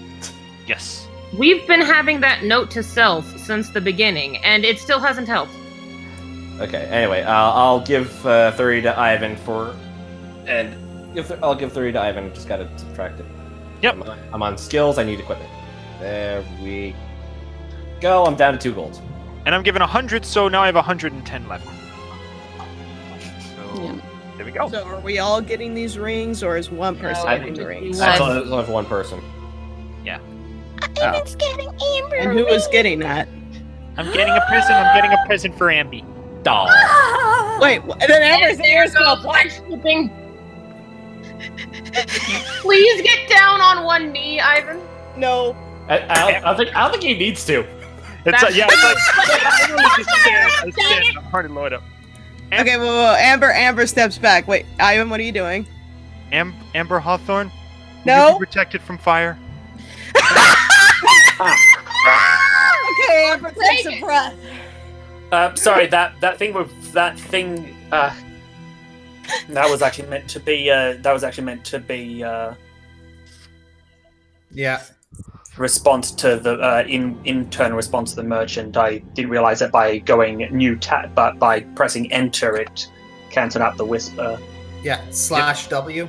Yes. We've been having that note to self since the beginning, and it still hasn't helped. Okay. Anyway, I'll give 30 to Ivan I'll give 30 to Ivan. Just gotta subtract it. Yep. I'm on skills. I need equipment. There we go. I'm down to 2 gold. And I'm given 100, so now I have 110 left. So, there we go. So are we all getting these rings, or is one person getting the rings? I only have one person. Yeah. Ivan's getting Amber. And who was getting that? I'm getting a present. I'm getting a present for Ambi. Doll. Wait, and then Amber's ears go black. Please get down on one knee, Ivan. No. I don't think he needs to. It's like I literally just stand. I'm hard to load up. Okay, whoa. Amber steps back. Wait, Ivan, what are you doing? Amber Hawthorne? No. You be protected from fire. Okay, Amber takes a breath. Sorry, that thing that was actually meant to be Yeah. response to the internal response to the merchant. I didn't realize that by going but by pressing enter it cancelled out the whisper. Yeah, /W.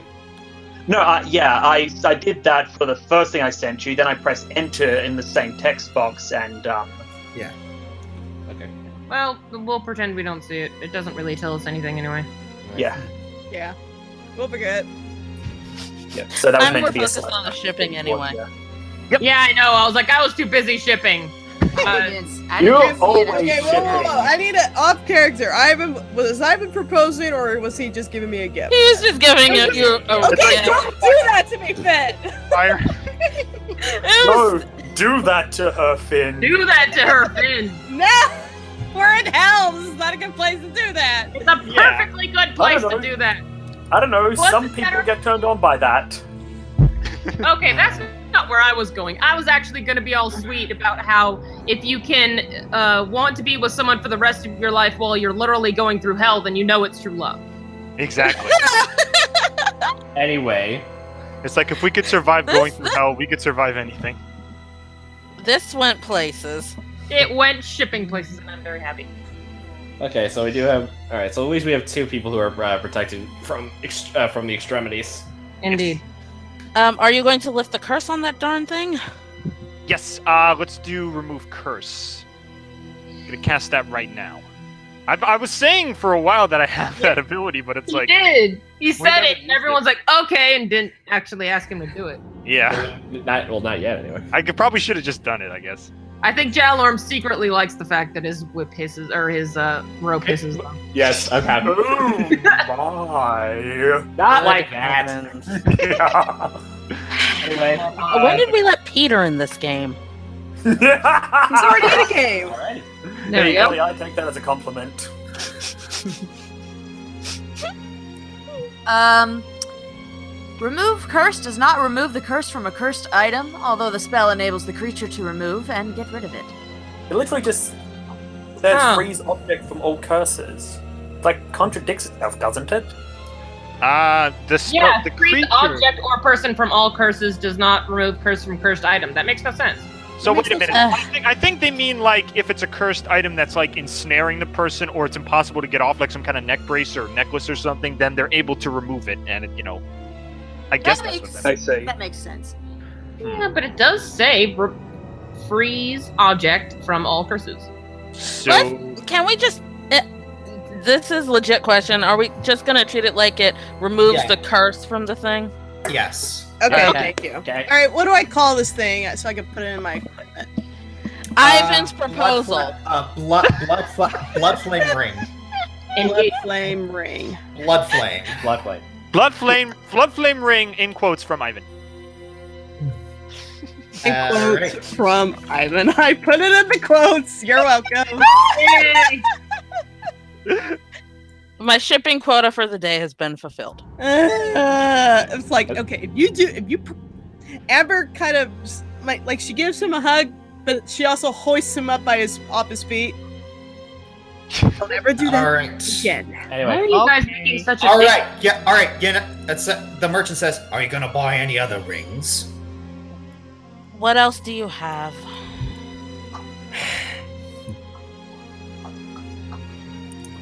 No, I did that for the first thing I sent you. Then I pressed enter in the same text box, and yeah. Okay. Well, we'll pretend we don't see it. It doesn't really tell us anything anyway. Yeah. Yeah. We'll forget. Yeah. So that was I'm meant more to be focused on the shipping anyway. Yeah. Yep. Yeah, I know. I was like, I was too busy shipping. You're always Okay, whoa. I need an off character. Was Ivan proposing, or was he just giving me a gift? He's just giving you a Okay, gift. don't do that to me, Finn. Fire. No, do that to her, Finn. Do that to her, Finn. No, we're in hell. This is not a good place to do that. It's a perfectly good place to do that. I don't know. What's Some it people better? get turned on by that. Okay, that's not where I was going. I was actually going to be all sweet about how if you can want to be with someone for the rest of your life while you're literally going through hell, then you know it's true love. Exactly. Anyway. It's like if we could survive going through hell, we could survive anything. This went places. It went shipping places, and I'm very happy. Okay, so we do have. All right, so at least we have 2 people who are protected from the extremities. Indeed. Are you going to lift the curse on that darn thing? Yes, let's do remove curse. Gonna cast that right now. I was saying for a while that I have that ability, but it's He did. He said it, and everyone's like, okay, and didn't actually ask him to do it. Yeah. Not yet, anyway. I probably should have just done it, I guess. I think Jalorm secretly likes the fact that his whip hisses, or his rope hisses them. Yes, I've had. Oh my! Not like that. Anyway, When did we let Peter in this game? He's already in a game. all right. There you go. I take that as a compliment. Remove curse does not remove the curse from a cursed item, although the spell enables the creature to remove and get rid of it. It literally just says freeze object from all curses. It, like, contradicts itself, doesn't it? The freeze creature. object or person from all curses does not remove curse from cursed item. That makes no sense. So wait a minute. I think they mean like if it's a cursed item that's like ensnaring the person, or it's impossible to get off, like some kind of neck brace or necklace or something, then they're able to remove it, and I guess that's what that means. say. That makes sense. Yeah, but it does say freeze object from all curses. So Can we just... this is a legit question. Are we just going to treat it like it removes the curse from the thing? Yes. Okay, Okay. thank you. Okay. All right, what do I call this thing so I can put it in my equipment? Ivan's proposal. Blood flame ring. Blood flame ring. Blood flame. Blood flame. blood flame ring in quotes from Ivan. In quotes from Ivan. I put it in the quotes. You're welcome. My shipping quota for the day has been fulfilled. It's like, okay, Amber kind of like she gives him a hug, but she also hoists him up off his feet. I'll never do that All right. again. Why are Anyway, you guys making such a All big- right. Yeah. All right. That's the merchant says. Are you gonna buy any other rings? What else do you have?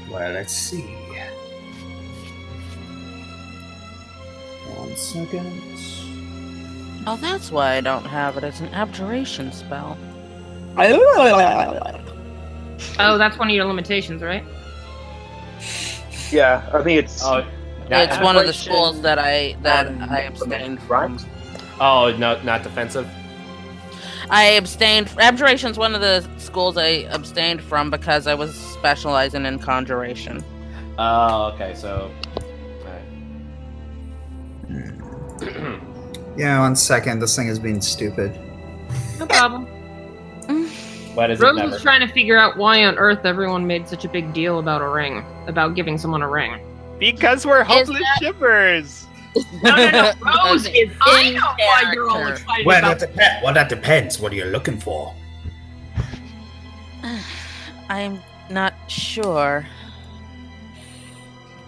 Well, let's see. 1 second. Oh, that's why I don't have it. It's an abjuration spell. Oh, that's one of your limitations, right? Yeah, I think it's. It's one of the schools that I abstained from. Right? Oh, no, not defensive. I abstained. Abjuration's one of the schools I abstained from because I was specializing in conjuration. Oh, okay, so. Yeah, 1 second. This thing is being stupid. No problem. What is it Rose never? was trying to figure out why on earth everyone made such a big deal about a ring, about giving someone a ring. Because we're hopeless shippers. No. Rose is. I know why you're all excited about. That depends. What are you looking for? I'm not sure.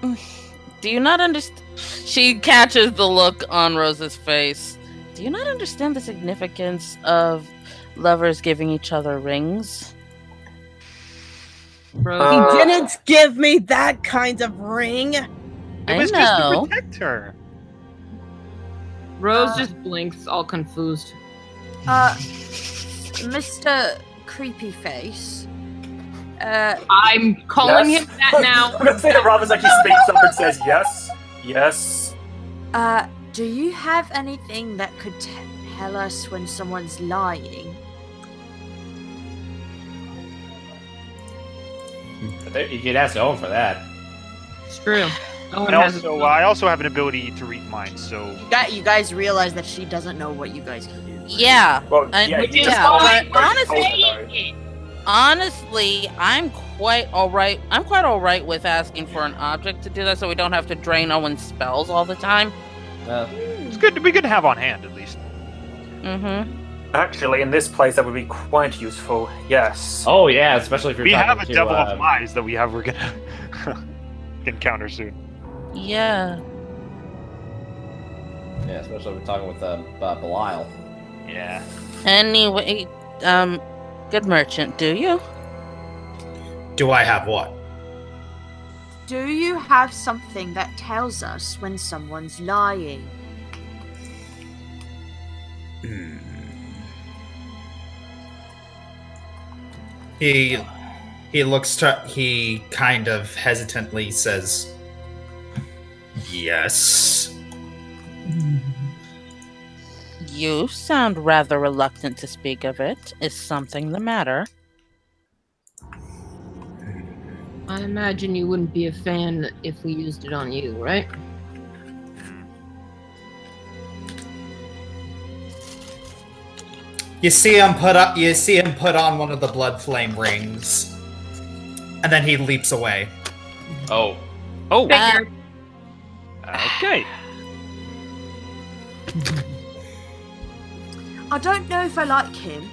Do you not understand? She catches the look on Rose's face. Do you not understand the significance of lovers giving each other rings? He didn't give me that kind of ring. It was just to protect her. Rose just blinks, all confused. Mr. Creepy Face. I'm calling him that now. I'm gonna say that Robin's actually speaks up and says yes. Yes. Do you have anything that could tell us when someone's lying? You could ask Owen for that. It's true. I also have an ability to read minds, so... You guys realize that she doesn't know what you guys can do. Yeah. Well, Honestly, I'm quite alright. I'm quite alright with asking for an object to do that, so we don't have to drain Owen's spells all the time. It's good to be good to have on hand, at least. Mm-hmm. Actually, in this place, that would be quite useful. Yes. Oh yeah, especially if you're We talking have a to, devil of lies that we're gonna encounter soon. Yeah. Yeah, especially if we're talking with Belial. Yeah. Anyway, good merchant, do you? Do I have what? Do you have something that tells us when someone's lying? He looks to, he kind of hesitantly says, yes. You sound rather reluctant to speak of it. Is something the matter? I imagine you wouldn't be a fan if we used it on you, right? You see him put on one of the blood flame rings, and then he leaps away. Oh. Okay. I don't know if I like him.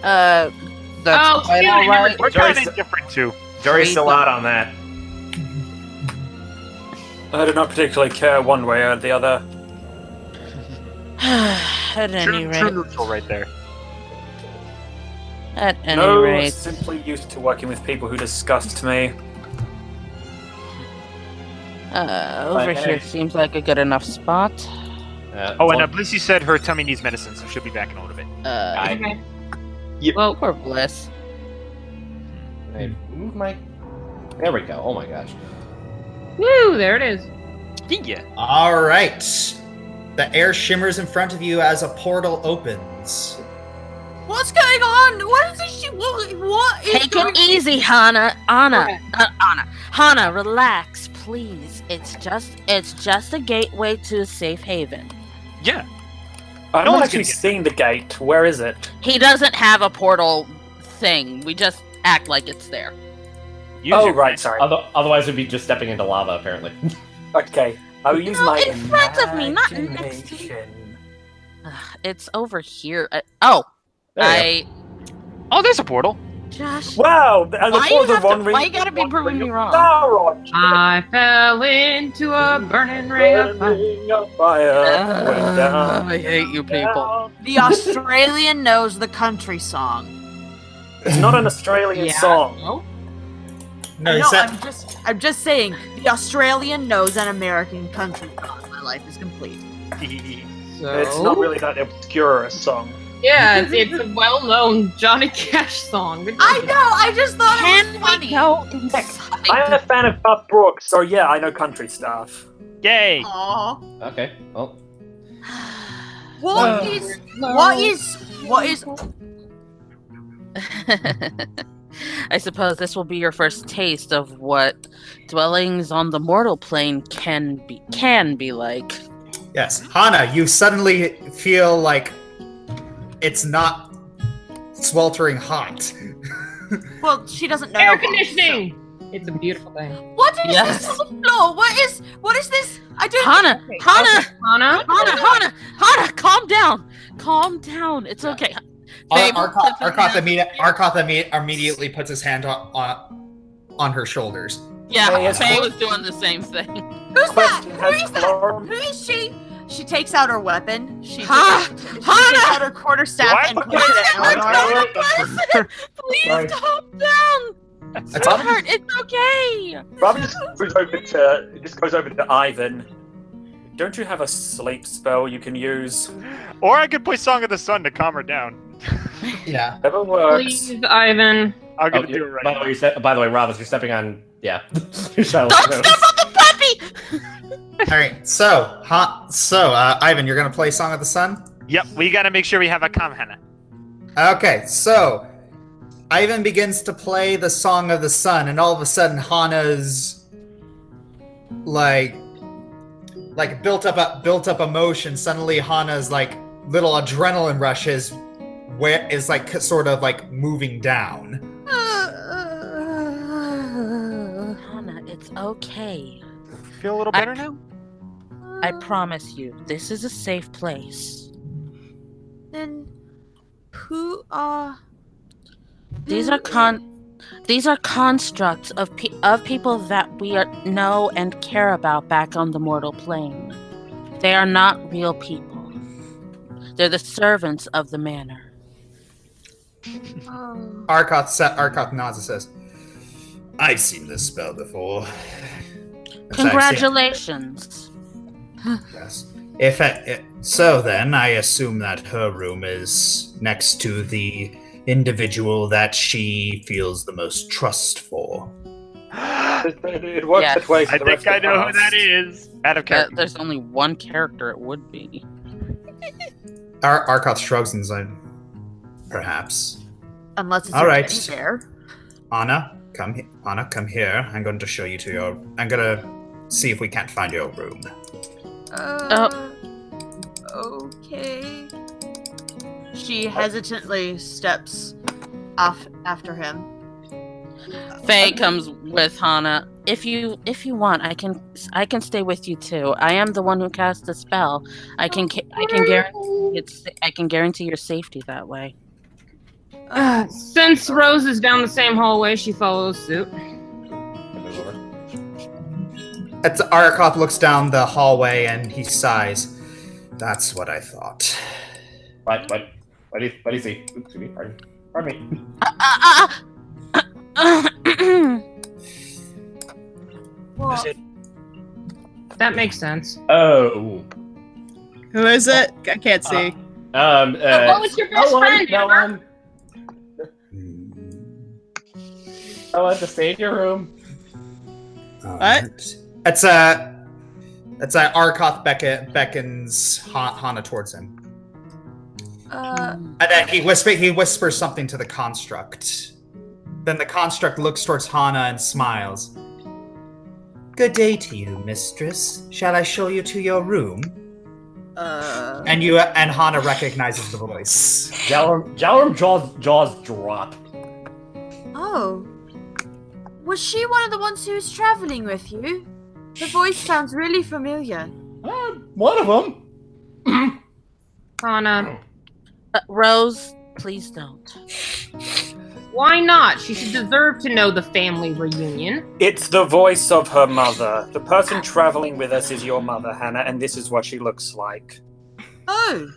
That's quite all right. We're kind of indifferent too. Jury's still out on that. I do not particularly care one way or the other. At any rate. True neutral right there. At any No, rate. simply used to working with people who disgust me. Over here seems like a good enough spot. And Blissy said her tummy needs medicine, so she'll be back in a little bit. Okay. Yep. Well, poor Bliss. Hey, move my... There we go. Oh my gosh. Woo, there it is. Yeah. All right. The air shimmers in front of you as a portal opens. What's going on? What is she? What is Take it easy, Hana. Hana, relax, please. It's just a gateway to a safe haven. Yeah. I've No not one's actually gonna get seen the gate. Where is it? He doesn't have a portal thing. We just act like it's there. Right, sorry. Otherwise, we'd be just stepping into lava, apparently. Okay, I will use my in front of me, not next to you. imagination. It's over here. There Oh, there's a portal. Josh. Wow, and the Why you gotta be proving me wrong? I fell into a burning ring of fire. I hate you people. The Australian knows the country song. It's not an Australian song. No, No, I'm just saying, the Australian knows an American country song. My life is complete. It's not really that obscure a song. Yeah, it's a well-known Johnny Cash song. I know, I just thought it was funny. Go inside? I'm a fan of Buff Brooks, so yeah, I know country stuff. Yay! Aww. Okay, well. What is I suppose this will be your first taste of what dwellings on the mortal plane can be like. Yes, Hana, you suddenly feel like it's not sweltering hot. Well, she doesn't know. Air conditioning! It's a beautiful thing. What is Yes. this on the floor? What is this? I don't Hana, calm down. Calm down. It's okay. Babe, Arkoth immediately puts his hand on her shoulders. Yeah, Faye was doing the same thing. Who's that? Who is she? She takes out her weapon. She takes out her quarterstaff and points it at Eleanor. Please calm down. It's hurt. It's okay. Robin just goes over to Ivan. Don't you have a sleep spell you can use? Or I could play Song of the Sun to calm her down. Yeah. Whatever works. Please, Ivan. I'm gonna do it right now. By the way, Robin, you're stepping on. Yeah. Don't step on the puppy. All right, so Ivan, you're gonna play Song of the Sun. Yep, we gotta make sure we have a calm Hana. Okay, so Ivan begins to play the Song of the Sun, and all of a sudden, Hana's like built up emotion. Suddenly, Hana's like little adrenaline rush is like sort of like moving down. Hana, it's okay. Feel a little better now? I promise you, this is a safe place. Then who are These are constructs of people that we know and care about back on the mortal plane. They are not real people. They're the servants of the manor. Arkoth nods and says, I've seen this spell before. Congratulations. Yes. So then, I assume that her room is next to the individual that she feels the most trust for. It works Yes. that way. For I the think rest I of know who us. that is. Out of character. There's only one character it would be. Arkoth shrugs and says, perhaps. Unless it's All a right. teddy bear. Anna, come here. I'm going to show you to your... I'm going to see if we can't find your room. Okay. She hesitantly steps off after him. Faye comes with Hana. If you want, I can stay with you too. I am the one who cast the spell. I can guarantee your safety that way. Since Rose is down the same hallway, she follows suit. Arkoth looks down the hallway and he sighs. That's what I thought. What do you see? Oops, pardon me. What? That makes sense. Oh. Who is it? I can't see. What was your best friend, Amber? Owen, just stay in your room. What? It's Arkoth beckons Hana towards him. And then he whispers something to the construct. Then the construct looks towards Hana and smiles. Good day to you, mistress. Shall I show you to your room? And Hana recognizes the voice. Jalrum jaws drop. Oh. Was she one of the ones who was traveling with you? The voice sounds really familiar. One of them. Hana. Rose, please don't. Why not? She should deserve to know the family reunion. It's the voice of her mother. The person traveling with us is your mother, Hannah, and this is what she looks like. Oh.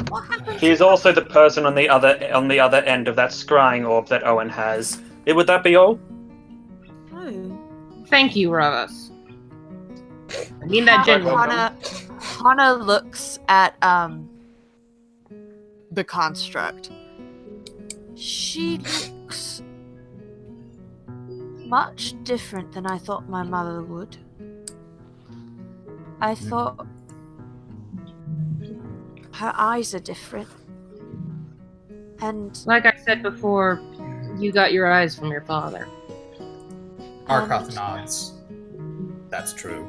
What happened? She is also the person on the other end of that scrying orb that Owen has. Would that be all? Oh. Thank you, Rose. I mean that genuinely. Hana looks at the construct. She looks much different than I thought my mother would. I thought her eyes are different. And like I said before, you got your eyes from your father. Arkoth nods. That's true.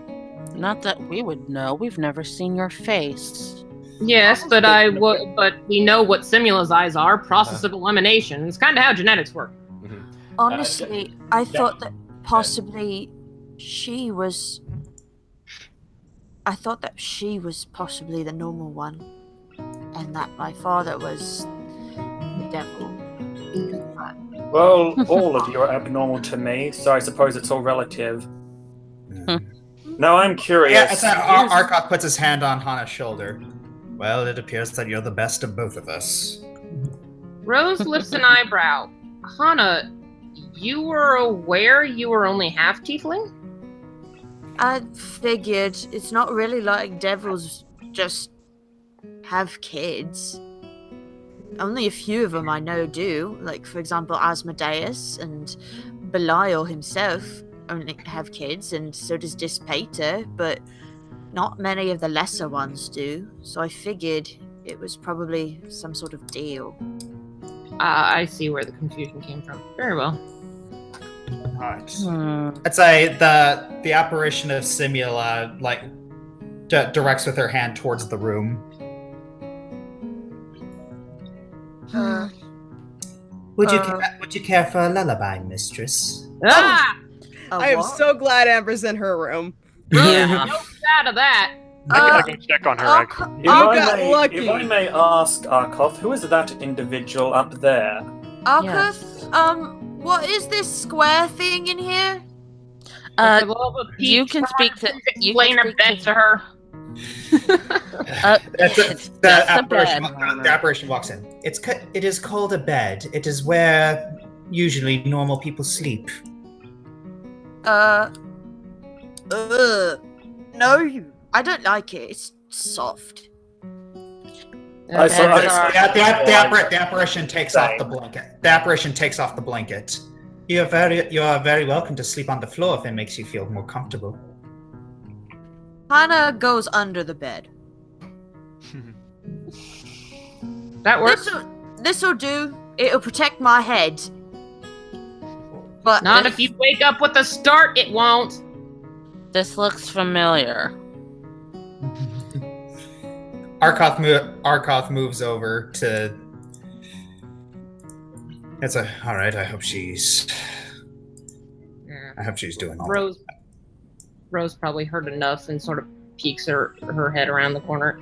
Not that we would know. We've never seen your face. Yes, but but we know what Simula's eyes are. Process of elimination. It's kind of how genetics work. honestly, I thought that possibly she was. I thought that she was possibly the normal one, and that my father was the devil. Well, all of you are abnormal to me, so I suppose it's all relative. No, I'm curious. Yeah, Arkoth puts his hand on Hana's shoulder. Well, it appears that you're the best of both of us. Rose lifts an eyebrow. Hana, you were aware you were only half tiefling? I figured it's not really like devils just have kids. Only a few of them I know do. Like, for example, Asmodeus and Belial himself only have kids, and so does Dispater, but not many of the lesser ones do. So I figured it was probably some sort of deal. I see where the confusion came from. Very well. Alright. I'd say the apparition of Simula, directs with her hand towards the room. Would you care for a lullaby, mistress? Ah! I am so glad Amber's in her room. Yeah. No doubt of that. I gotta go check on her. If I may ask, Arkoth, who is that individual up there? Arkoth, what is this square thing in here? You can speak to. You explain a bed to her. The apparition walks in. It is called a bed. It is where usually normal people sleep. No, I don't like it. It's soft. The apparition takes off the blanket. The apparition takes off the blanket. You are very welcome to sleep on the floor if it makes you feel more comfortable. Hana goes under the bed. That works. This'll do. It'll protect my head. But not if you wake up with a start, it won't. This looks familiar. Arkoth moves over to. All right. I hope she's doing all right. Rose probably heard enough and sort of peeks her head around the corner.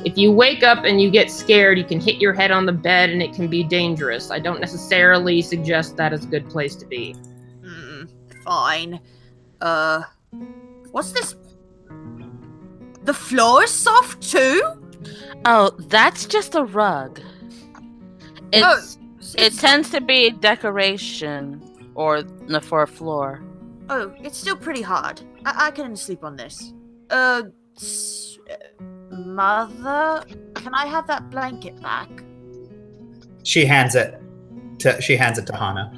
If you wake up and you get scared, you can hit your head on the bed and it can be dangerous. I don't necessarily suggest that is a good place to be. Fine. What's this? The floor is soft too? Oh, that's just a rug. It tends to be decoration for a floor. Oh, it's still pretty hard. I can sleep on this. Mother, can I have that blanket back? She hands it to Hana.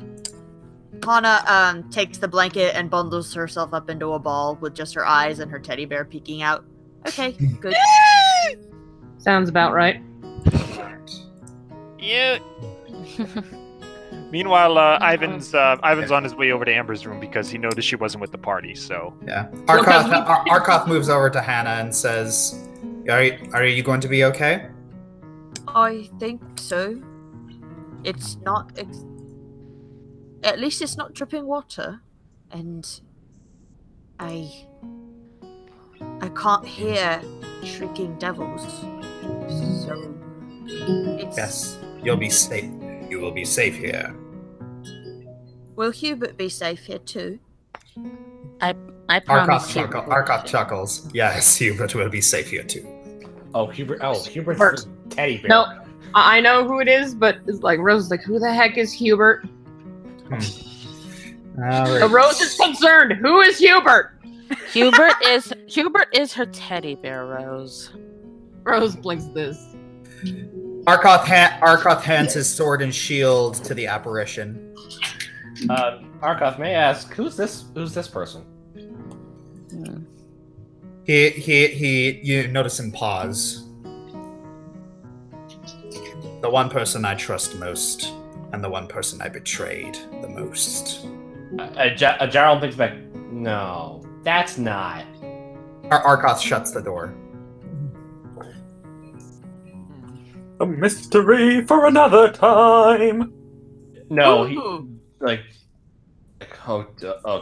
Hana takes the blanket and bundles herself up into a ball with just her eyes and her teddy bear peeking out. Okay, good. Sounds about right. Yeah. Meanwhile, Ivan's on his way over to Amber's room because he noticed she wasn't with the party. So yeah, Arkoth moves over to Hana and says, "Are you going to be okay?" I think so. It's not. At least it's not dripping water, and I can't hear shrieking devils. So it's... Yes, you'll be safe. You will be safe here. Will Hubert be safe here too? I promise. Arkoth chuckles. Yes, Hubert will be safe here too. Hubert's the teddy bear. No, I know who it is, but it's like Rose is like, who the heck is Hubert? Right. Rose is concerned. Who is Hubert? Hubert is her teddy bear, Rose. Rose blinks this. Arkoth hands his sword and shield to the apparition. Arkoth, may I ask, who's this person? You notice him pause. The one person I trust most, and the one person I betrayed the most. Gerald thinks back. No, that's not. Arkoth shuts the door. A mystery for another time. No, oh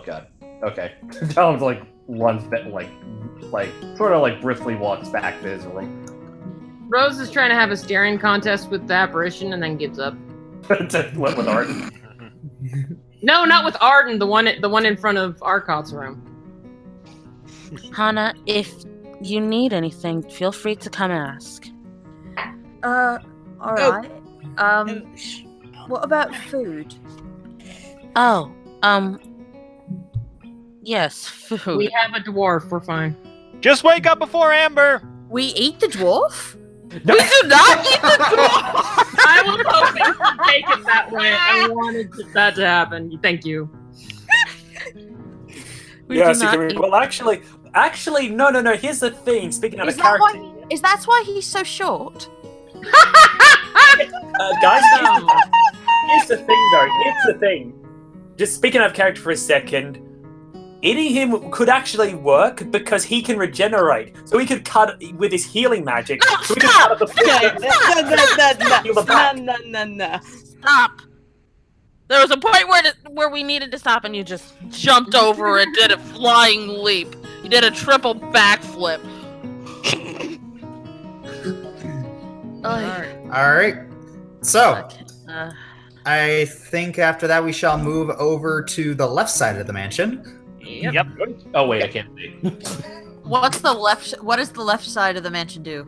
god. Okay. Gerald runs back, sort of briskly walks back to his room. Rose is trying to have a staring contest with the apparition and then gives up. What with Arden? No, not with Arden. The one in front of Arkoth's room. Hana, if you need anything, feel free to come ask. All right. What about food? Oh, yes, food. We have a dwarf. We're fine. Just wake up before Amber. We eat the dwarf? No. We do not eat the dwarf. I was hoping to take it that way. I wanted that to happen. Thank you. Well, actually, no. Here's the thing. Speaking of character, is that why he's so short? Guys, here's the thing, though. Here's the thing. Just speaking of character for a second, eating him could actually work because he can regenerate. So he could cut with his healing magic. So we could cut up the No. Stop. There was a point where we needed to stop, and you just jumped over and did a flying leap. You did a triple backflip. All right. So, I think after that we shall move over to the left side of the mansion. Yep. Oh wait, I can't see. What does the left side of the mansion do?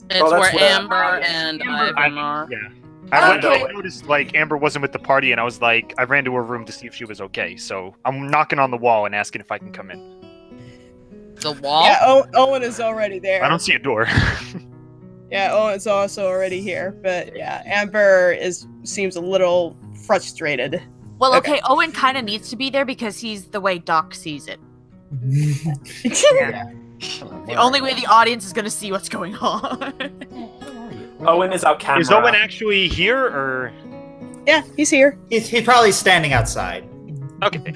It's where Amber and Ivan are. Yeah. I noticed like Amber wasn't with the party, and I was like, I ran to her room to see if she was okay. So I'm knocking on the wall and asking if I can come in. The wall? Yeah, Owen is already there. I don't see a door. Yeah, Owen's also already here, but yeah, Amber seems a little frustrated. Well, okay, Owen kind of needs to be there because he's the way Doc sees it. The only way the audience is going to see what's going on. Owen is our camera. Is Owen actually here, or? Yeah, he's here. He's probably standing outside. Okay.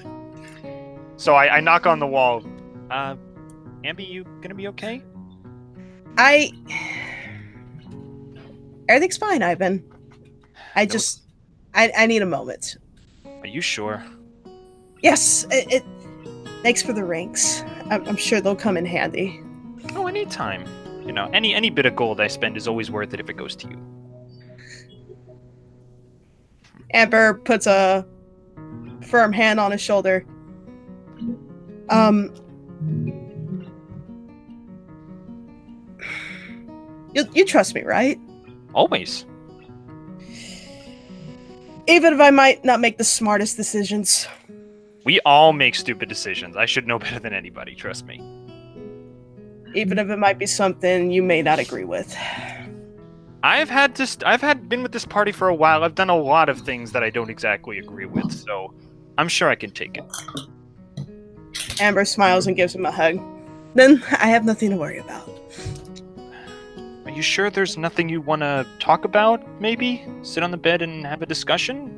So I knock on the wall. Amber, you gonna be okay? Everything's fine, Ivan. I need a moment. Are you sure? Yes, thanks for the rings. I'm sure they'll come in handy. Oh, anytime. You know, any bit of gold I spend is always worth it if it goes to you. Amber puts a firm hand on his shoulder. You trust me, right? Always. Even if I might not make the smartest decisions. We all make stupid decisions. I should know better than anybody, trust me. Even if it might be something you may not agree with. I've been with this party for a while. I've done a lot of things that I don't exactly agree with, so I'm sure I can take it. Amber smiles and gives him a hug. Then I have nothing to worry about. Are you sure there's nothing you want to talk about, maybe? Sit on the bed and have a discussion?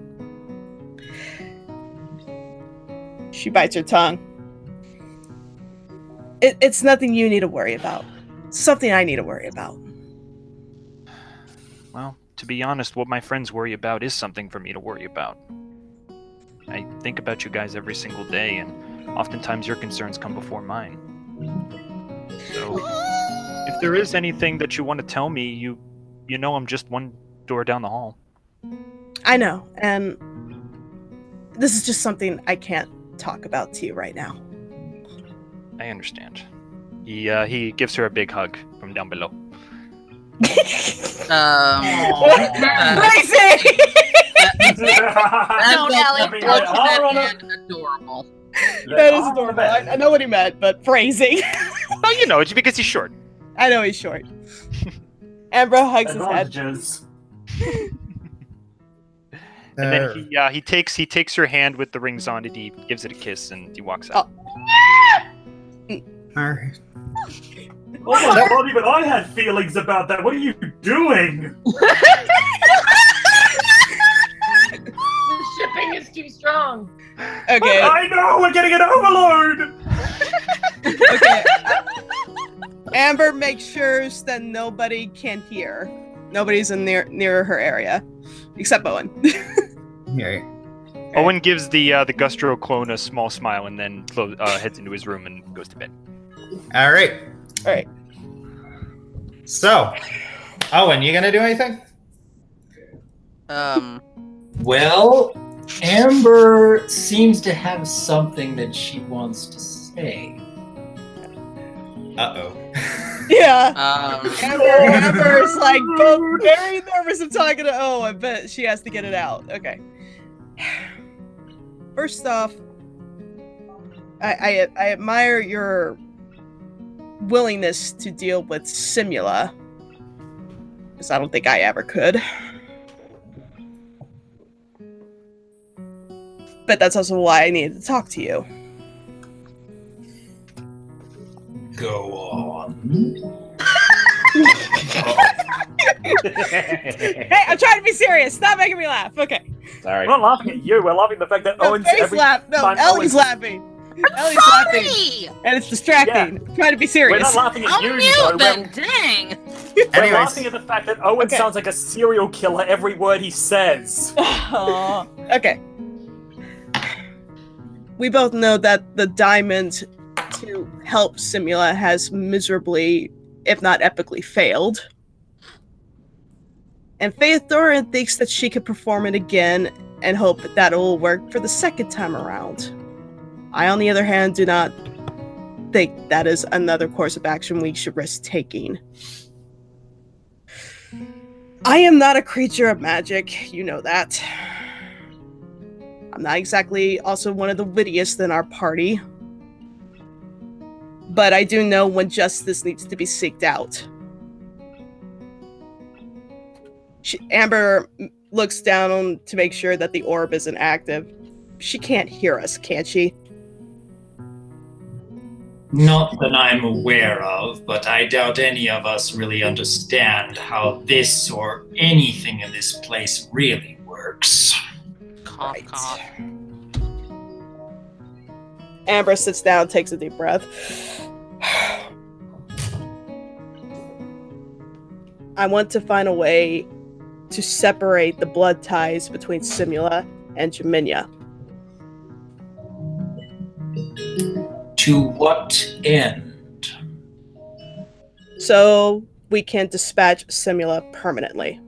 She bites her tongue. It's nothing you need to worry about. It's something I need to worry about. Well, to be honest, what my friends worry about is something for me to worry about. I think about you guys every single day, and oftentimes your concerns come before mine. So, if there is anything that you want to tell me, you know I'm just one door down the hall. I know, and this is just something I can't talk about to you right now. I understand. He gives her a big hug from down below. Crazy! Adorable. That is adorable. I know what he meant, but phrasing. Well, you know, it's because he's short. I know he's short. Amber hugs his head. And then he takes her hand with the rings on it. He gives it a kiss and he walks out. Alright. Oh my god, even I had feelings about that. What are you doing? The shipping is too strong. Okay. I know, we're getting an overload. Okay. Amber makes sure that nobody can hear. Nobody's in near her area, except Owen. Okay. Owen gives the Gustro clone a small smile and then heads into his room and goes to bed. All right. So, Owen, you gonna do anything? Well, Amber seems to have something that she wants to say. Uh-oh. Yeah. Amber's like both very nervous of talking to Owen, but she has to get it out. Okay. First off, I admire your willingness to deal with Simula, because I don't think I ever could. But that's also why I needed to talk to you. Go on. Hey, I'm trying to be serious. Stop making me laugh. Okay. Sorry. We're not laughing at you. We're laughing at the fact that Owen's every laugh. No, time Ellie's Owen's laughing. Ellie's laughing. And it's distracting. I'm trying to be serious. We're not laughing at you, mute though. then, dang. We're laughing at the fact that Owen sounds like a serial killer every word he says. Okay. We both know that the diamond to help Simula has miserably, if not epically, failed. And Phlegethon thinks that she could perform it again and hope that it will work for the second time around. I, on the other hand, do not think that is another course of action we should risk taking. I am not a creature of magic, you know that. I'm not exactly also one of the wittiest in our party. But I do know when justice needs to be seeked out. Amber looks down to make sure that the orb isn't active. She can't hear us, can she? Not that I'm aware of, but I doubt any of us really understand how this or anything in this place really works. Cough, cough. Amber sits down, takes a deep breath. I want to find a way to separate the blood ties between Simula and Jaminia. To what end? So we can dispatch Simula permanently.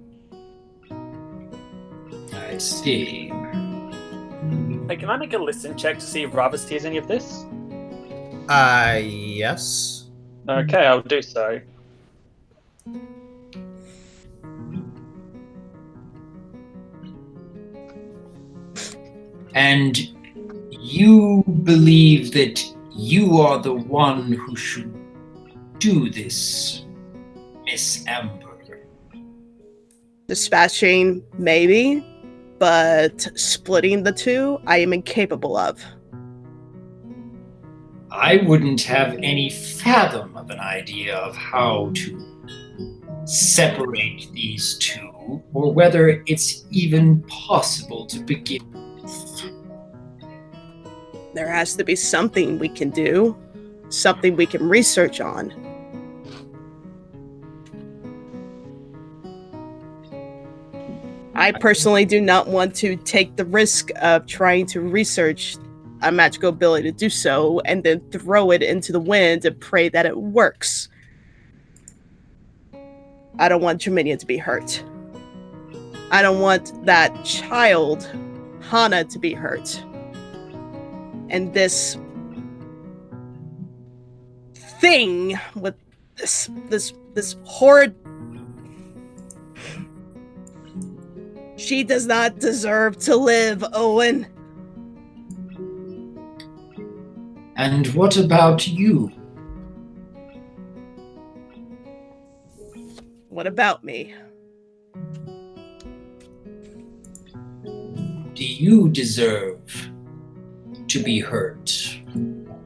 I see. Hey, can I make a listen check to see if Ravis hears any of this? Yes. Okay, I'll do so. And you believe that you are the one who should do this, Miss Amber? Dispatching, maybe, but splitting the two, I am incapable of. I wouldn't have any fathom of an idea of how to separate these two, or whether it's even possible to begin with. There has to be something we can do, something we can research on. I personally do not want to take the risk of trying to research a magical ability to do so and then throw it into the wind and pray that it works. I don't want Jaminia to be hurt. I don't want that child, Hana, to be hurt. And this thing with this horrid... She does not deserve to live, Owen. And what about you? What about me? Do you deserve to be hurt?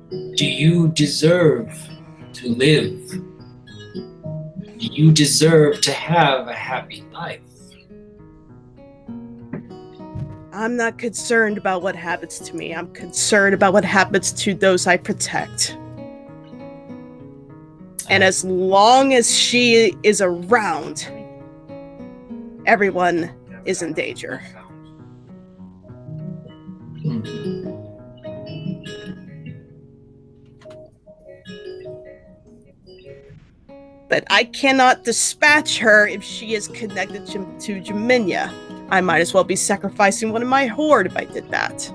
Do you deserve to live? Do you deserve to have a happy life? I'm not concerned about what happens to me. I'm concerned about what happens to those I protect. And as long as she is around, everyone is in danger. But I cannot dispatch her if she is connected to Jaminia. I might as well be sacrificing one of my horde if I did that.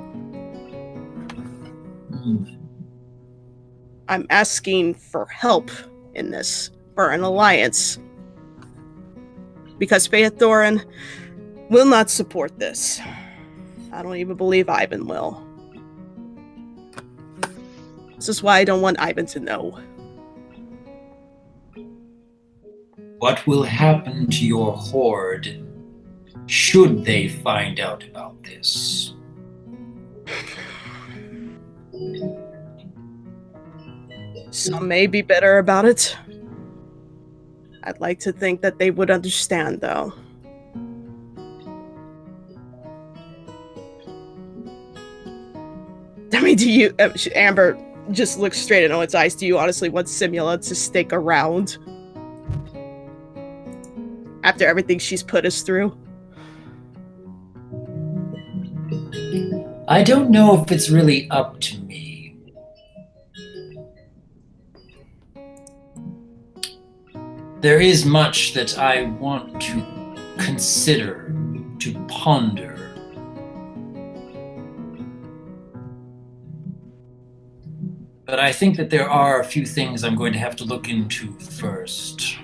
I'm asking for help in this, for an alliance. Because Phlegethon will not support this. I don't even believe Ivan will. This is why I don't want Ivan to know. What will happen to your horde should they find out about this? Some may be better about it. I'd like to think that they would understand, though. I mean, do you... Amber just looks straight at Owen's eyes. Do you honestly want Simula to stick around? After everything she's put us through? I don't know if it's really up to me. There is much that I want to consider, to ponder. But I think that there are a few things I'm going to have to look into first.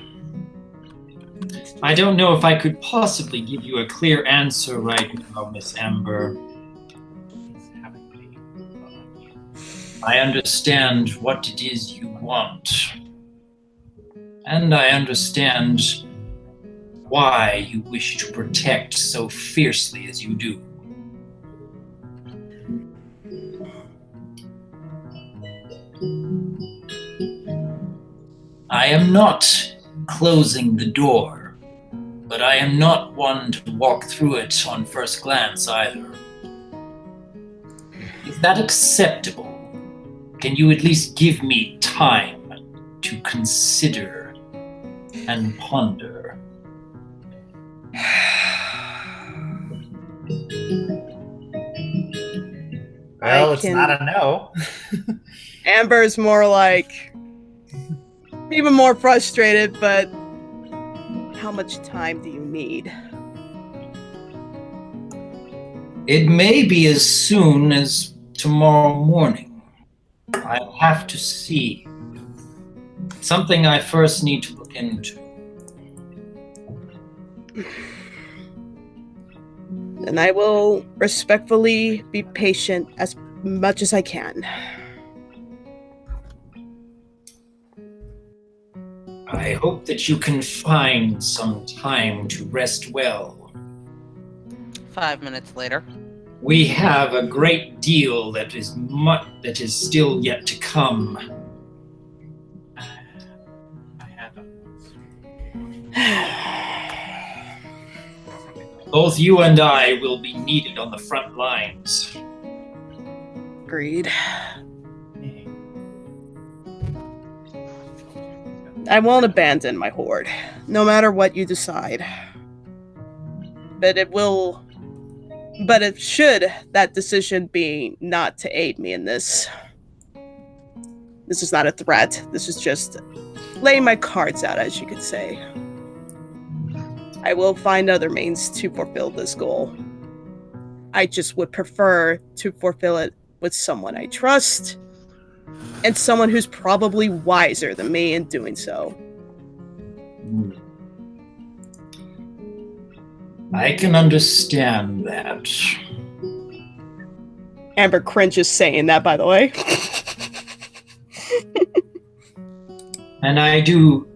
I don't know if I could possibly give you a clear answer right now, Miss Amber. I understand what it is you want. And I understand why you wish to protect so fiercely as you do. I am not closing the door, but I am not one to walk through it on first glance either. Is that acceptable? Can you at least give me time to consider and ponder? Well, it's not a no. Amber's more like, even more frustrated, but how much time do you need? It may be as soon as tomorrow morning. I'll have to see. Something I first need to look into. And I will respectfully be patient as much as I can. I hope that you can find some time to rest well. 5 minutes later. We have a great deal that is still yet to come. Both you and I will be needed on the front lines. Agreed. I won't abandon my horde, no matter what you decide. But it should that decision be not to aid me in this. This is not a threat. This is just laying my cards out, as you could say. I will find other means to fulfill this goal. I just would prefer to fulfill it with someone I trust, and someone who's probably wiser than me in doing so. I can understand that. Amber cringes saying that, by the way. And I do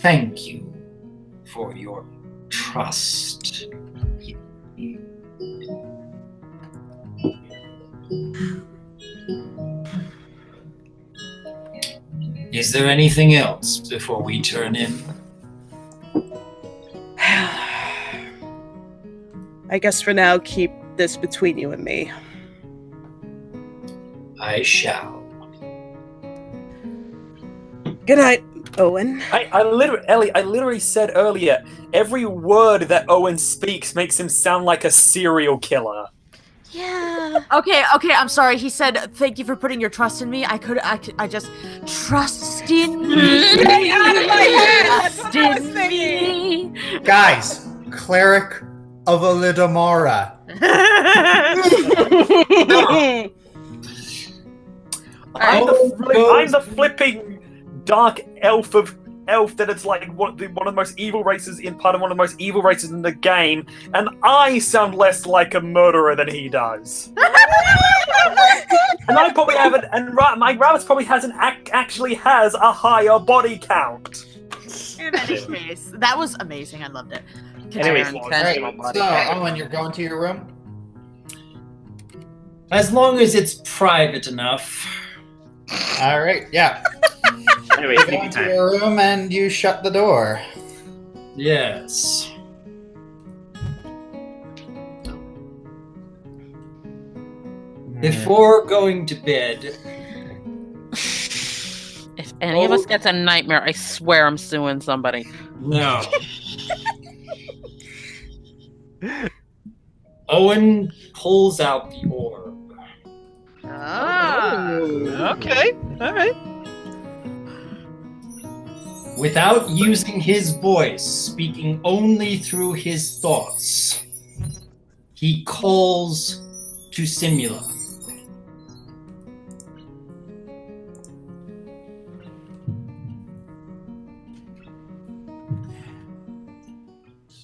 thank you for your trust. Is there anything else before we turn in? I guess for now, keep this between you and me. I shall. Good night, Owen. I literally said earlier, every word that Owen speaks makes him sound like a serial killer. Yeah. Okay, I'm sorry. He said, thank you for putting your trust in me. I just trust in me. Get out of my head! Trust in me. Guys, Cleric of Alidamara. I'm the flipping dark elf that is like one of the most evil races in one of the most evil races in the game, and I sound less like a murderer than he does. And I probably haven't, and my Rabbit probably actually has a higher body count. In any case, that was amazing. I loved it. Anyways, Alright, so Owen, you're going to your room? As long as it's private enough. Alright, yeah. Anyways, You go into your room and you shut the door. Yes. Before going to bed... If any of us gets a nightmare, I swear I'm suing somebody. No. Owen pulls out the orb. Okay, alright. Without using his voice, speaking only through his thoughts, he calls to Simula.